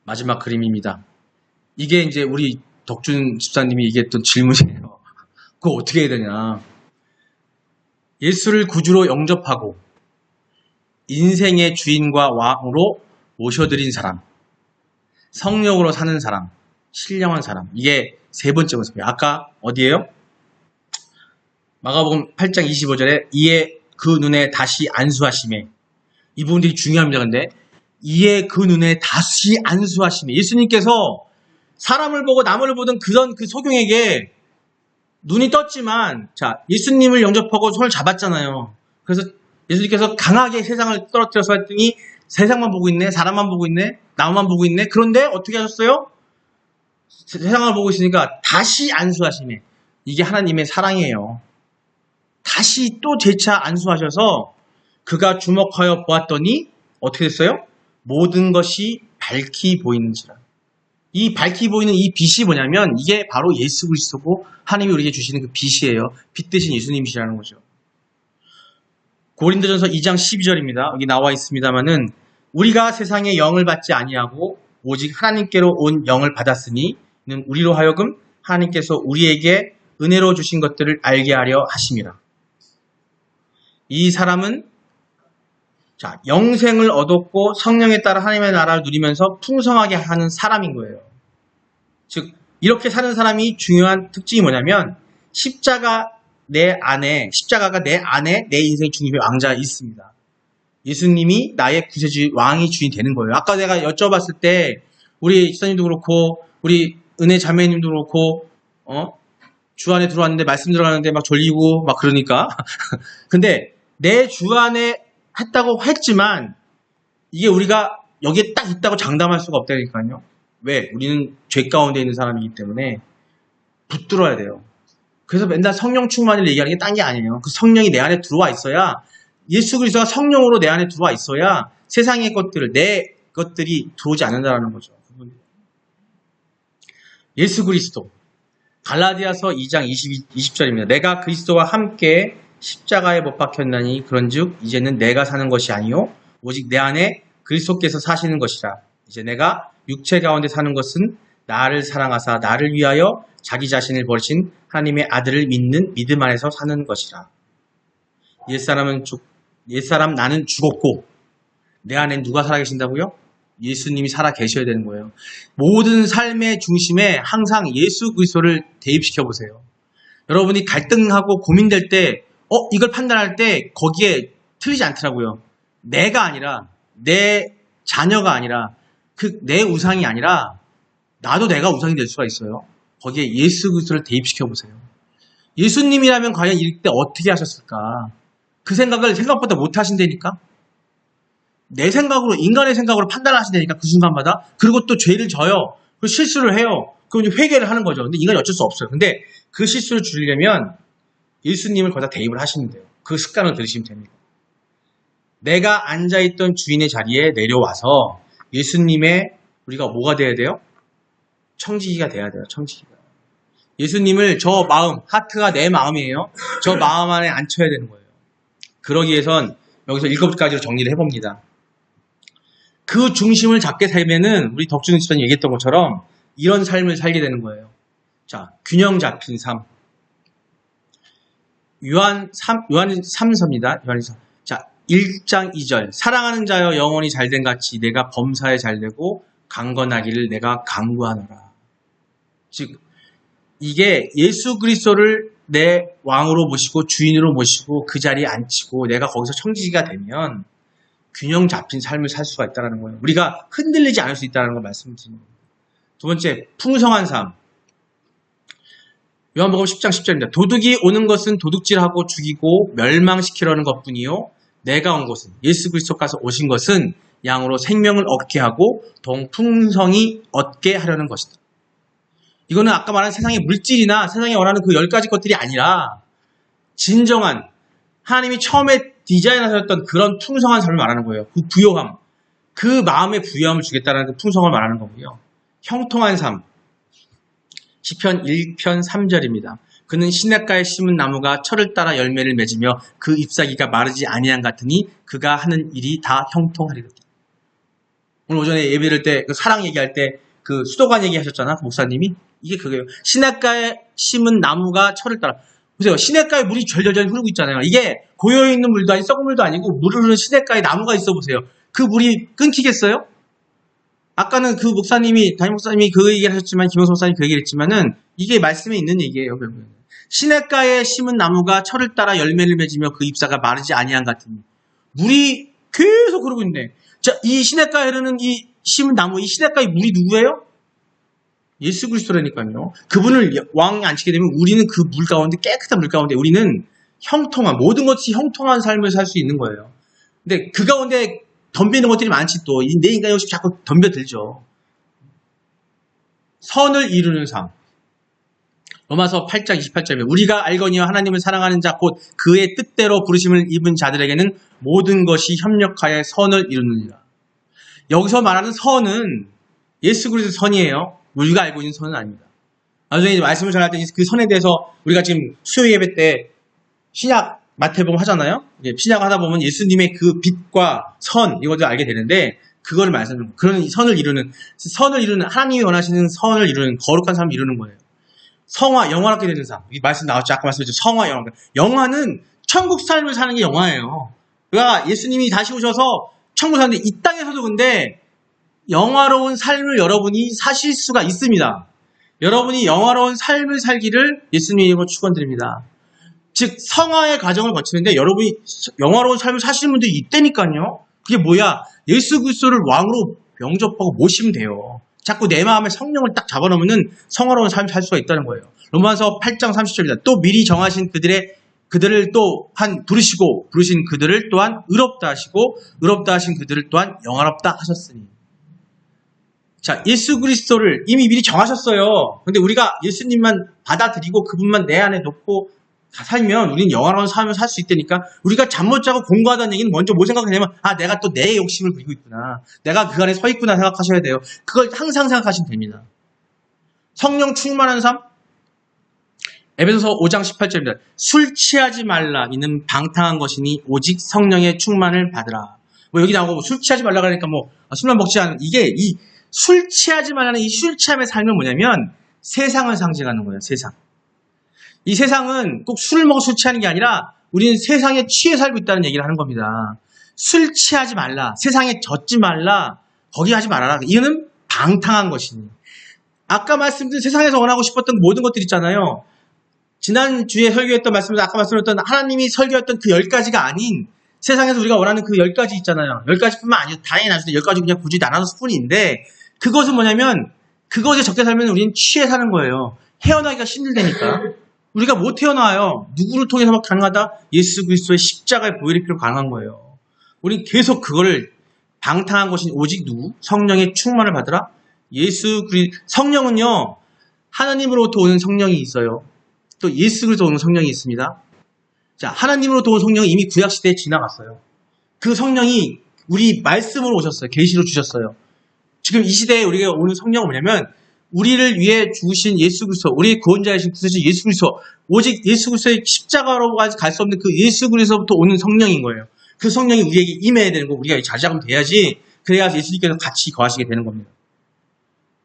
A: 마지막 그림입니다. 이게 이제 우리 덕준 집사님이 얘기했던 질문이에요. 그거 어떻게 해야 되냐. 예수를 구주로 영접하고 인생의 주인과 왕으로 모셔드린 사람, 성령으로 사는 사람, 신령한 사람. 이게 세 번째 모습이에요. 아까 어디예요? 마가복음 8장 25절에 이에 그 눈에 다시 안수하심에. 이 부분들이 중요합니다. 근데 이에 그 눈에 다시 안수하심에. 예수님께서 사람을 보고 남을 보던 그 소경에게 눈이 떴지만, 자, 예수님을 영접하고 손을 잡았잖아요. 그래서 예수님께서 강하게 세상을 떨어뜨려서 했더니 세상만 보고 있네, 사람만 보고 있네, 나만 보고 있네. 그런데 어떻게 하셨어요? 세상을 보고 있으니까 다시 안수하시네. 이게 하나님의 사랑이에요. 다시 또 재차 안수하셔서 그가 주목하여 보았더니 어떻게 됐어요? 모든 것이 밝히 보이는지라. 이 밝히 보이는 이 빛이 뭐냐면 이게 바로 예수 그리스도고 하나님이 우리에게 주시는 그 빛이에요. 빛 대신 예수님이시라는 거죠. 고린도전서 2장 12절입니다. 여기 나와 있습니다만은 우리가 세상의 영을 받지 아니하고 오직 하나님께로 온 영을 받았으니 이는 우리로 하여금 하나님께서 우리에게 은혜로 주신 것들을 알게 하려 하심이라. 이 사람은 자, 영생을 얻었고 성령에 따라 하나님의 나라를 누리면서 풍성하게 하는 사람인 거예요. 즉 이렇게 사는 사람이 중요한 특징이 뭐냐면 십자가가 내 안에 내 인생 중심의 왕자가 있습니다. 예수님이 나의 구세주 왕이 주인 되는 거예요. 아까 내가 여쭤봤을 때 우리 집사님도 그렇고 우리 은혜 자매님도 그렇고 주 안에 들어왔는데 말씀 들어가는데 막 졸리고 막 그러니까 근데 내 주 안에 했다고 했지만 이게 우리가 여기에 딱 있다고 장담할 수가 없다니까요. 왜? 우리는 죄 가운데 있는 사람이기 때문에 붙들어야 돼요. 그래서 맨날 성령 충만을 얘기하는 게 딴 게 아니에요. 그 성령이 내 안에 들어와 있어야 예수 그리스도가 성령으로 내 안에 들어와 있어야 세상의 것들을 내 것들이 들어오지 않는다는 거죠. 예수 그리스도 갈라디아서 2장 20절입니다. 내가 그리스도와 함께 십자가에 못 박혔나니 그런즉 이제는 내가 사는 것이 아니요 오직 내 안에 그리스도께서 사시는 것이라. 이제 내가 육체 가운데 사는 것은 나를 사랑하사 나를 위하여 자기 자신을 버리신 하나님의 아들을 믿는 믿음 안에서 사는 것이라. 옛사람 나는 죽었고 내 안에 누가 살아계신다고요? 예수님이 살아계셔야 되는 거예요. 모든 삶의 중심에 항상 예수 그리스도를 대입시켜 보세요. 여러분이 갈등하고 고민될 때 이걸 판단할 때 거기에 틀리지 않더라고요. 내가 아니라 내 자녀가 아니라 내 우상이 아니라 나도 내가 우상이 될 수가 있어요. 거기에 예수 그리스도를 대입시켜 보세요. 예수님이라면 과연 이럴 때 어떻게 하셨을까? 그 생각을 생각보다 못 하신다니까? 내 생각으로, 인간의 생각으로 판단을 하신다니까, 그 순간마다. 그리고 또 죄를 져요. 그리고 실수를 해요. 그럼 이제 회개를 하는 거죠. 근데 인간이 어쩔 수 없어요. 근데 그 실수를 줄이려면 예수님을 거기다 대입을 하시면 돼요. 그 습관을 들이시면 됩니다. 내가 앉아있던 주인의 자리에 내려와서 예수님의 우리가 뭐가 돼야 돼요? 청지기가 돼야 돼요. 청지기가. 예수님을 저 마음, 하트가 내 마음이에요. 저 마음 안에 앉혀야 되는 거예요. 그러기 위해선 여기서 7가지로 정리를 해봅니다. 그 중심을 잡게 살면은 우리 덕준 집사님 얘기했던 것처럼 이런 삶을 살게 되는 거예요. 자, 균형 잡힌 삶. 요한 3서입니다. 자, 1장 2절 사랑하는 자여 영혼이 잘된 같이 내가 범사에 잘되고 강건하기를 내가 강구하노라. 즉 이게 예수 그리스도를 내 왕으로 모시고 주인으로 모시고 그 자리에 앉히고 내가 거기서 청지기가 되면 균형 잡힌 삶을 살 수가 있다는 거예요. 우리가 흔들리지 않을 수 있다는 걸 말씀드립니다. 두 번째, 풍성한 삶. 요한복음 10장 10절입니다. 도둑이 오는 것은 도둑질하고 죽이고 멸망시키려는 것뿐이요 내가 온 것은 예수 그리스도께서 오신 것은 양으로 생명을 얻게 하고 동풍성이 얻게 하려는 것이다. 이거는 아까 말한 세상의 물질이나 세상에 원하는 그 10가지 것들이 아니라 진정한 하나님이 처음에 디자인하셨던 그런 풍성한 삶을 말하는 거예요. 그 부요함, 그 마음의 부요함을 주겠다는 그 풍성을 말하는 거고요. 형통한 삶, 시편 1편 3절입니다. 그는 시냇가에 심은 나무가 철을 따라 열매를 맺으며 그 잎사귀가 마르지 아니한 같으니 그가 하는 일이 다 형통하리로다. 오늘 오전에 예배를 때 그 사랑 얘기할 때 그 수도관 얘기하셨잖아, 그 목사님이. 이게 그거예요. 시냇가에 심은 나무가 철을 따라. 보세요. 시냇가에 물이 절절절 흐르고 있잖아요. 이게 고여있는 물도 아니고 썩은 물도 아니고 물을 흐르는 시냇가에 나무가 있어 보세요. 그 물이 끊기겠어요? 아까는 그 목사님이, 담임 목사님이 그 얘기를 하셨지만, 김영수 목사님이 그 얘기를 했지만은, 이게 말씀에 있는 얘기예요, 결국은. 시냇가에 심은 나무가 철을 따라 열매를 맺으며 그 잎사가 마르지 아니한 같으니. 물이 계속 흐르고 있네. 자, 이 시냇가에 흐르는 이 심은 나무, 이 시냇가의 물이 누구예요? 예수 그리스도라니까요. 그분을 왕에 앉히게 되면 우리는 그 물 가운데, 깨끗한 물 가운데, 우리는 형통한, 모든 것이 형통한 삶을 살 수 있는 거예요. 근데 그 가운데 덤비는 것들이 많지 또. 내 인간 욕심 자꾸 덤벼들죠. 선을 이루는 삶. 로마서 8장 28절에 우리가 알거니와 하나님을 사랑하는 자 곧 그의 뜻대로 부르심을 입은 자들에게는 모든 것이 협력하여 선을 이루느니라. 여기서 말하는 선은 예수 그리스도 선이에요. 우리가 알고 있는 선은 아닙니다. 나중에 말씀을 전할 때 그 선에 대해서 우리가 지금 수요 예배 때 신약 마태복음 하잖아요. 신약 하다 보면 예수님의 그 빛과 선 이것도 알게 되는데 그거를 말씀드리는 그런 선을 이루는 하나님이 원하시는 선을 이루는 거룩한 삶을 이루는 거예요. 성화 영화롭게 되는 삶. 이 말씀 나왔죠. 아까 말씀드렸죠. 성화 영화. 영화는 천국 삶을 사는 게 영화예요. 그러니까 예수님이 다시 오셔서 천국 사는데 이 땅에서도 근데 영화로운 삶을 여러분이 사실 수가 있습니다. 여러분이 영화로운 삶을 살기를 예수님의 이름으로 축원드립니다. 즉 성화의 과정을 거치는데 여러분이 영화로운 삶을 사시는 분들이 있다니까요. 그게 뭐야? 예수 그리스도를 왕으로 영접하고 모시면 돼요. 자꾸 내 마음에 성령을 딱 잡아놓으면 성화로운 삶을 살 수가 있다는 거예요. 로마서 8장 30절입니다. 또 미리 정하신 그들을 또한 부르신 그들을 또한 의롭다 하시고 의롭다 하신 그들을 또한 영화롭다 하셨으니. 자, 예수 그리스도를 이미 미리 정하셨어요. 근데 우리가 예수님만 받아들이고 그분만 내 안에 놓고 살면 우리는 영화로운 삶을 살 수 있다니까. 우리가 잠 못 자고 공부하다는 얘기는 먼저 뭐 생각하냐면 내가 또 내 욕심을 부리고 있구나. 내가 그 안에 서 있구나 생각하셔야 돼요. 그걸 항상 생각하시면 됩니다. 성령 충만한 삶. 에베소서 5장 18절입니다. 술 취하지 말라. 이는 방탕한 것이니 오직 성령의 충만을 받으라. 뭐 여기 나오고 술 취하지 말라 그러니까 술만 먹지 않은 이게 이 술 취하지 말라는 이 술 취함의 삶은 뭐냐면 세상을 상징하는 거예요. 세상. 이 세상은 꼭 술을 먹어 술 취하는 게 아니라 우리는 세상에 취해 살고 있다는 얘기를 하는 겁니다. 술 취하지 말라. 세상에 젖지 말라. 거기 하지 말아라. 이거는 방탕한 것이니. 아까 말씀드린 세상에서 원하고 싶었던 모든 것들 있잖아요. 지난주에 설교했던 말씀에서 아까 말씀드렸던 하나님이 설교했던 그 10가지가 아닌 세상에서 우리가 원하는 그 10가지 있잖아요. 10가지뿐만 아니라 다행히 나중에 10가지 그냥 굳이 나눠서 뿐인데 그것은 뭐냐면 그것에 적게 살면 우리는 취해 사는 거예요. 헤어나기가 힘들다니까. 우리가 못 태어나요. 누구를 통해서만 가능하다? 예수 그리스도의 십자가의 보혈의 피로 가능한 거예요. 우리 계속 그거를 방탕한 것이 오직 누구? 성령의 충만을 받으라. 성령은요 하나님으로부터 오는 성령이 있어요. 또 예수 그리스도 오는 성령이 있습니다. 자, 하나님으로부터 온 성령이 이미 구약 시대에 지나갔어요. 그 성령이 우리 말씀으로 오셨어요. 계시로 주셨어요. 지금 이 시대에 우리가 오는 성령은 뭐냐면 우리를 위해 죽으신 예수 그리스도, 우리의 구원자이신 예수 그리스도, 오직 예수 그리스도의 십자가로까지 갈 수 없는 그 예수 그리스도부터 오는 성령인 거예요. 그 성령이 우리에게 임해야 되는 거고 우리가 자작하면 돼야지 그래야 예수님께서 같이 거하시게 되는 겁니다.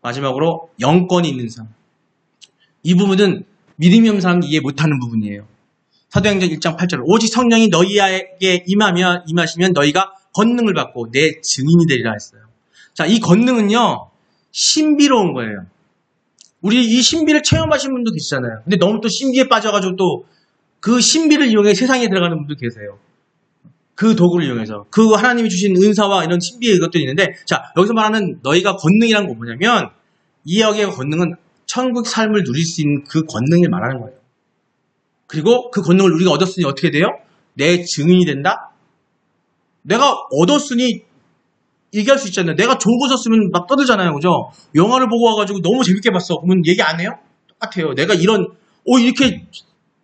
A: 마지막으로 영권이 있는 삶. 이 부분은 믿음이 없는 사람이 이해 못하는 부분이에요. 사도행전 1장 8절 오직 성령이 너희에게 임하시면 너희가 권능을 받고 내 증인이 되리라 했어요. 자, 이 권능은요 신비로운 거예요. 우리 이 신비를 체험하신 분도 계시잖아요. 근데 너무 또 신비에 빠져가지고 또 그 신비를 이용해 세상에 들어가는 분도 계세요. 그 도구를 이용해서 그 하나님이 주신 은사와 이런 신비의 것들이 있는데, 자, 여기서 말하는 너희가 권능이란 건 뭐냐면 이 여기의 권능은 천국 삶을 누릴 수 있는 그 권능을 말하는 거예요. 그리고 그 권능을 우리가 얻었으니 어떻게 돼요? 내 증인이 된다? 내가 얻었으니 얘기할 수 있잖아요. 내가 좋은 거 썼으면 막 떠들잖아요. 그죠? 영화를 보고 와가지고 너무 재밌게 봤어. 그러면 얘기 안 해요? 똑같아요. 내가 이렇게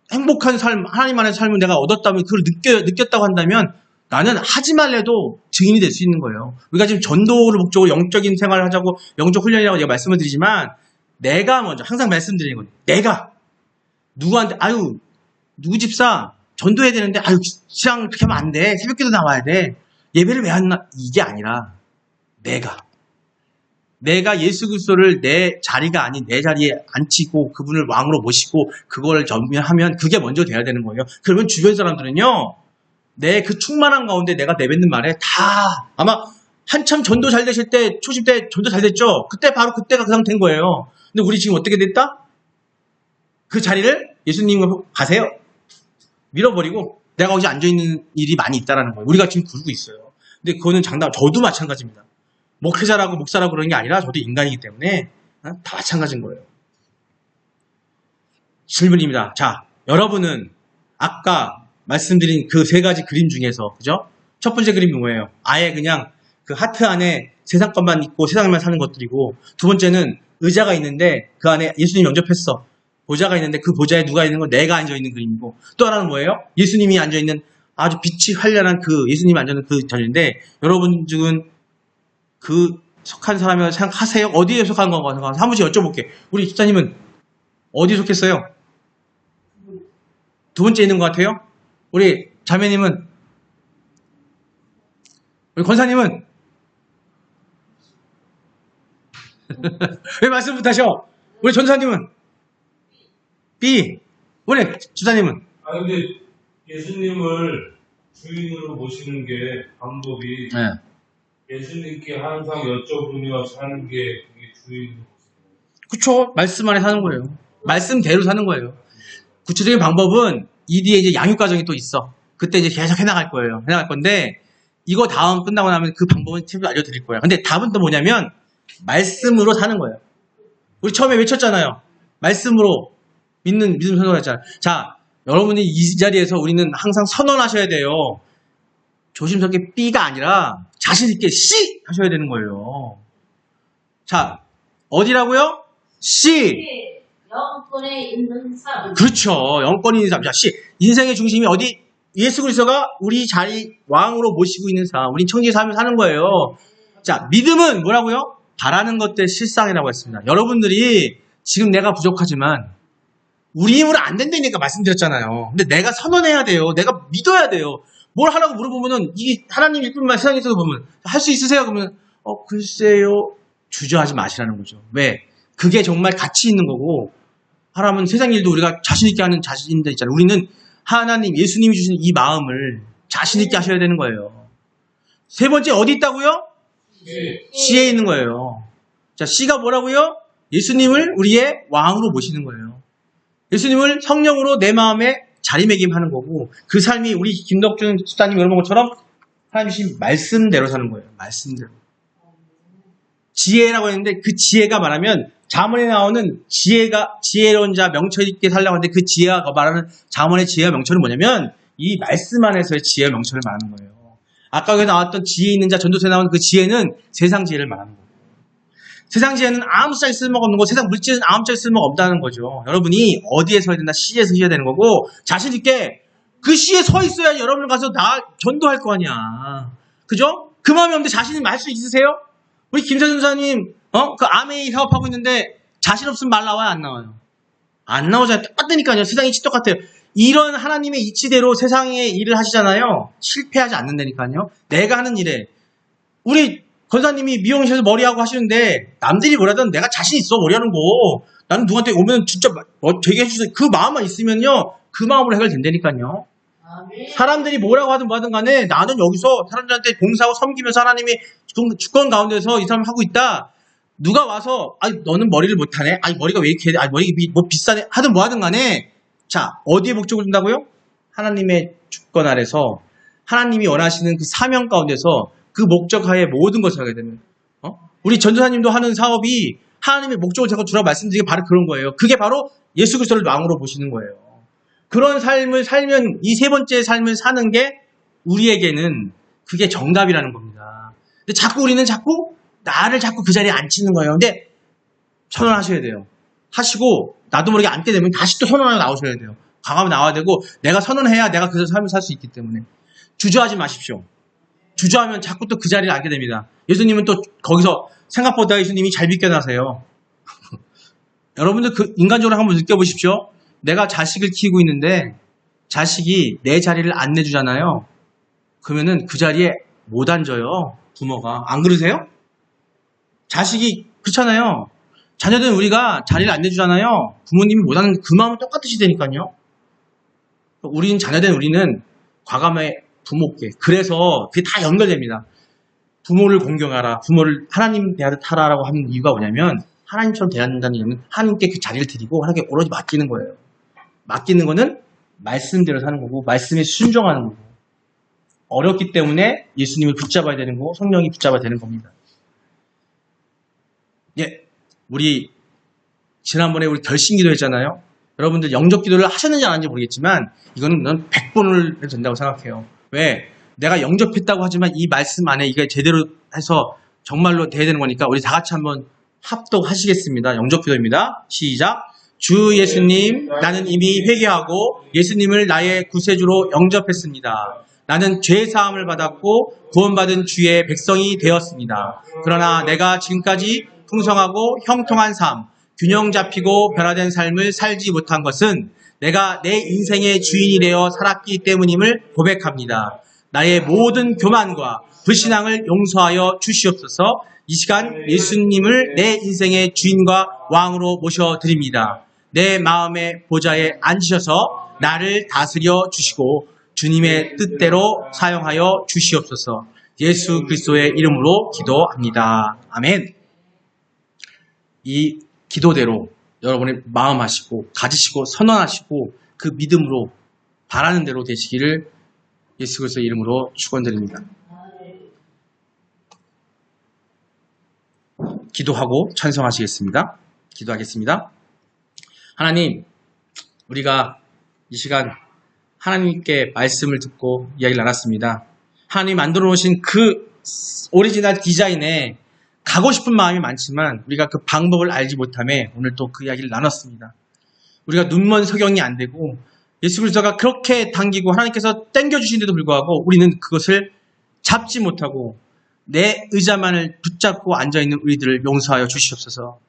A: 행복한 삶, 하나님 안의 삶을 내가 얻었다면, 그걸 느꼈다고 한다면 나는 하지 말래도 증인이 될 수 있는 거예요. 우리가 지금 전도를 목적으로 영적인 생활을 하자고 영적 훈련이라고 제가 말씀을 드리지만, 내가 먼저 항상 말씀드리는 거예요. 내가 누구한테 누구 집사 전도해야 되는데 시장 그렇게 하면 안 돼. 새벽기도 나와야 돼. 예배를 왜 안 나? 이게 아니라 내가 예수 그리스도를 내 자리가 아닌 내 자리에 앉히고 그분을 왕으로 모시고 그걸 전하면 그게 먼저 돼야 되는 거예요. 그러면 주변 사람들은요, 내 그 충만한 가운데 내가 내뱉는 말에 다 아마 한참 전도 잘 되실 때, 초심 때 전도 잘 됐죠? 그때가 그 상태인 거예요. 근데 우리 지금 어떻게 됐다? 그 자리를 예수님과 가세요. 밀어버리고 내가 거기 앉아있는 일이 많이 있다라는 거예요. 우리가 지금 그러고 있어요. 근데 그거는 장담, 저도 마찬가지입니다. 목회자라고 목사라고 그러는 게 아니라 저도 인간이기 때문에 다 마찬가지인 거예요. 질문입니다. 자, 여러분은 아까 말씀드린 그 세 가지 그림 중에서, 그죠? 첫 번째 그림이 뭐예요? 아예 그냥 그 하트 안에 세상 것만 있고 세상만 사는 것들이고, 두 번째는 의자가 있는데 그 안에 예수님 영접했어. 보좌가 있는데 그 보좌에 누가 있는 건 내가 앉아있는 그림이고, 또 하나는 뭐예요? 예수님이 앉아있는 아주 빛이 활달한 그 예수님이 앉아있는 그 자리인데, 여러분 중은 그 속한 사람이라고 생각하세요? 어디에 속한 건가 생각하세요? 한 번씩 여쭤볼게. 우리 집사님은 어디에 속했어요? 두 번째 있는 것 같아요? 우리 자매님은? 우리 권사님은? 왜 말씀 못하셔? 우리 전사님은? B. 우리 주사님은?
C: 근데 예수님을 주인으로 모시는 게 방법이 예수님께 항상 여쭤보며 사는 게 그게 주인.
A: 그쵸. 말씀 안에 사는 거예요. 말씀대로 사는 거예요. 구체적인 방법은 이 뒤에 이제 양육 과정이 또 있어. 그때 이제 계속 해나갈 거예요. 해나갈 건데, 이거 다음 끝나고 나면 그 방법은 팁을 알려드릴 거예요. 근데 답은 또 뭐냐면, 말씀으로 사는 거예요. 우리 처음에 외쳤잖아요. 말씀으로 믿음 선언했잖아요. 자, 여러분이 이 자리에서 우리는 항상 선언하셔야 돼요. 조심스럽게 B가 아니라 자신있게 C 하셔야 되는 거예요. 자, 어디라고요? C.
B: 영권에 있는 삶.
A: 그렇죠. 영권이 있는 삶. 자, C. 인생의 중심이 어디? 예수 그리스도가 우리 자리 왕으로 모시고 있는 삶. 우린 청지의 삶을 사는 거예요. 자, 믿음은 뭐라고요? 바라는 것들의 실상이라고 했습니다. 여러분들이 지금 내가 부족하지만 우리 힘으로 안 된다니까 말씀드렸잖아요. 근데 내가 선언해야 돼요. 내가 믿어야 돼요. 뭘 하라고 물어보면은 이 하나님 일뿐만 세상에서 보면 할 수 있으세요? 그러면 글쎄요. 주저하지 마시라는 거죠. 왜? 그게 정말 가치 있는 거고, 하라면 세상 일도 우리가 자신 있게 하는 자신인데 있잖아요. 우리는 하나님 예수님이 주신 이 마음을 자신 있게 하셔야 되는 거예요. 세 번째 어디 있다고요? C에 있는 거예요. 자, C가 뭐라고요? 예수님을 우리의 왕으로 모시는 거예요. 예수님을 성령으로 내 마음에 자리매김하는 거고, 그 삶이 우리 김덕준 집사님 여러분 것처럼 하나님 주신 말씀대로 사는 거예요. 말씀대로. 지혜라고 했는데 그 지혜가 말하면 잠언에 나오는 지혜로운 자 명철 있게 살라고 하는데, 그 지혜가 말하는 잠언의 지혜와 명철은 뭐냐면 이 말씀 안에서의 지혜와 명철을 말하는 거예요. 아까 여기 나왔던 지혜 있는 자 전도서에 나오는 그 지혜는 세상 지혜를 말하는 거예요. 세상 지혜는 아무짝에 쓸모가 없는 거고, 세상 물질은 아무짝에 쓸모가 없다는 거죠. 여러분이 어디에 서야 된다? C에 서야 되는 거고, 자신 있게 그 C에 서 있어야 여러분을 가서 전도할 거 아니야. 그죠? 그 마음이 없는데 자신이 말 수 있으세요? 우리 김세준 사님 그 아메이 사업하고 있는데 자신 없으면 말 나와요? 안 나와요? 안 나오잖아요. 똑같다니까요. 세상이 똑같아요. 이런 하나님의 이치대로 세상의 일을 하시잖아요. 실패하지 않는다니까요. 내가 하는 일에, 우리 권사님이 미용실에서 머리하고 하시는데 남들이 뭐라든 내가 자신 있어 머리하는 거, 나는 누구한테 오면 진짜 되게 해주세요. 그 마음만 있으면요, 그 마음으로 해결된다니까요.
B: 아멘.
A: 사람들이 뭐라고 하든 뭐하든 간에 나는 여기서 사람들한테 봉사하고 섬기면서 하나님의 주권 가운데서 이 사람 하고 있다. 누가 와서 아니 너는 머리를 못하네. 아니 머리가 왜 이렇게 해? 아니 머리 뭐 비싸네. 하든 뭐하든 간에 자 어디에 목적을 둔다고요? 하나님의 주권 아래서 하나님이 원하시는 그 사명 가운데서 그 목적하에 모든 것을 하게 되는. 우리 전도사님도 하는 사업이 하나님의 목적을 제가 주라고 말씀드린 게 바로 그런 거예요. 그게 바로 예수 그리스도를 왕으로 보시는 거예요. 그런 삶을 살면 이 세 번째 삶을 사는 게 우리에게는 그게 정답이라는 겁니다. 근데 자꾸 우리는 나를 자꾸 그 자리에 앉히는 거예요. 근데 선언하셔야 돼요. 하시고 나도 모르게 앉게 되면 다시 또 선언하고 나오셔야 돼요. 과감히 나와야 되고 내가 선언해야 내가 그 삶을 살 수 있기 때문에 주저하지 마십시오. 주저하면 자꾸 또 그 자리에 앉게 됩니다. 예수님은 또 거기서 생각보다 예수님이 잘 비껴나세요. 여러분들 그 인간적으로 한번 느껴보십시오. 내가 자식을 키우고 있는데 자식이 내 자리를 안 내주잖아요. 그러면은 그 자리에 못 앉아요. 부모가. 안 그러세요? 자식이 그렇잖아요. 자녀들은 우리가 자리를 안 내주잖아요. 부모님이 못 앉는 그 마음은 똑같으시 되니까요. 우리는 과감하게 부모께. 그래서 그게 다 연결됩니다. 부모를 공경하라. 부모를 하나님 대하듯 하라라고 하는 이유가 뭐냐면 하나님처럼 대한다는 이유는 하나님께 그 자리를 드리고 하나님께 오로지 맡기는 거예요. 맡기는 거는 말씀대로 사는 거고 말씀에 순종하는 거고 어렵기 때문에 예수님을 붙잡아야 되는 거고 성령이 붙잡아야 되는 겁니다. 예, 우리 지난번에 우리 결심기도 했잖아요. 여러분들 영접 기도를 하셨는지 안 하는지 모르겠지만 이거는 난 100번을 해도 된다고 생각해요. 왜? 내가 영접했다고 하지만 이 말씀 안에 이게 제대로 해서 정말로 돼야 되는 거니까 우리 다 같이 한번 합독하시겠습니다. 영접 기도입니다. 시작. 주 예수님, 나는 이미 회개하고 예수님을 나의 구세주로 영접했습니다. 나는 죄 사함을 받았고 구원받은 주의 백성이 되었습니다. 그러나 내가 지금까지 풍성하고 형통한 삶, 균형 잡히고 변화된 삶을 살지 못한 것은 내가 내 인생의 주인이 되어 살았기 때문임을 고백합니다. 나의 모든 교만과 불신앙을 용서하여 주시옵소서. 이 시간 예수님을 내 인생의 주인과 왕으로 모셔드립니다. 내 마음의 보좌에 앉으셔서 나를 다스려 주시고 주님의 뜻대로 사용하여 주시옵소서. 예수 그리스도의 이름으로 기도합니다. 아멘. 이 기도대로 여러분의 마음하시고 가지시고 선언하시고 그 믿음으로 바라는 대로 되시기를 예수 그리스도의 이름으로 축원드립니다. 기도하고 찬송하시겠습니다. 기도하겠습니다. 하나님, 우리가 이 시간 하나님께 말씀을 듣고 이야기를 나눴습니다. 하나님 만들어 놓으신 그 오리지널 디자인에 가고 싶은 마음이 많지만 우리가 그 방법을 알지 못함에 오늘 또 그 이야기를 나눴습니다. 우리가 눈먼 석영이 안 되고 예수 그리스도가 그렇게 당기고 하나님께서 땡겨주신데도 불구하고 우리는 그것을 잡지 못하고 내 의자만을 붙잡고 앉아있는 우리들을 용서하여 주시옵소서.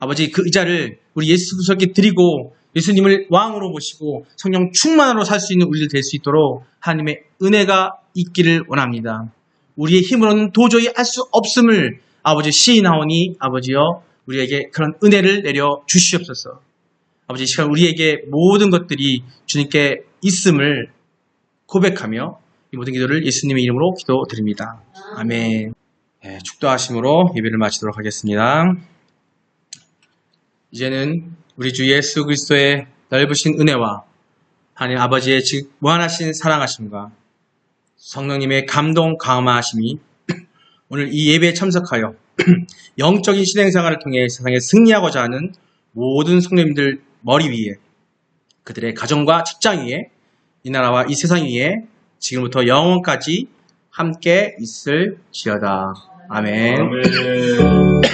A: 아버지, 그 의자를 우리 예수 그리스도께 드리고 예수님을 왕으로 모시고 성령 충만으로 살 수 있는 우리들 될 수 있도록 하나님의 은혜가 있기를 원합니다. 우리의 힘으로는 도저히 할 수 없음을 아버지 시인하오니 아버지여 우리에게 그런 은혜를 내려 주시옵소서. 아버지, 이 시간 우리에게 모든 것들이 주님께 있음을 고백하며 이 모든 기도를 예수님의 이름으로 기도드립니다. 아멘. 네, 축도하심으로 예배를 마치도록 하겠습니다. 이제는 우리 주 예수 그리스도의 넓으신 은혜와 하나님 아버지의 무한하신 사랑하심과 성령님의 감동 강화하심이 오늘 이 예배에 참석하여 영적인 신앙생활을 통해 세상에 승리하고자 하는 모든 성도님들 머리 위에 그들의 가정과 직장 위에 이 나라와 이 세상 위에 지금부터 영원까지 함께 있을지어다. 아멘.
C: 아멘.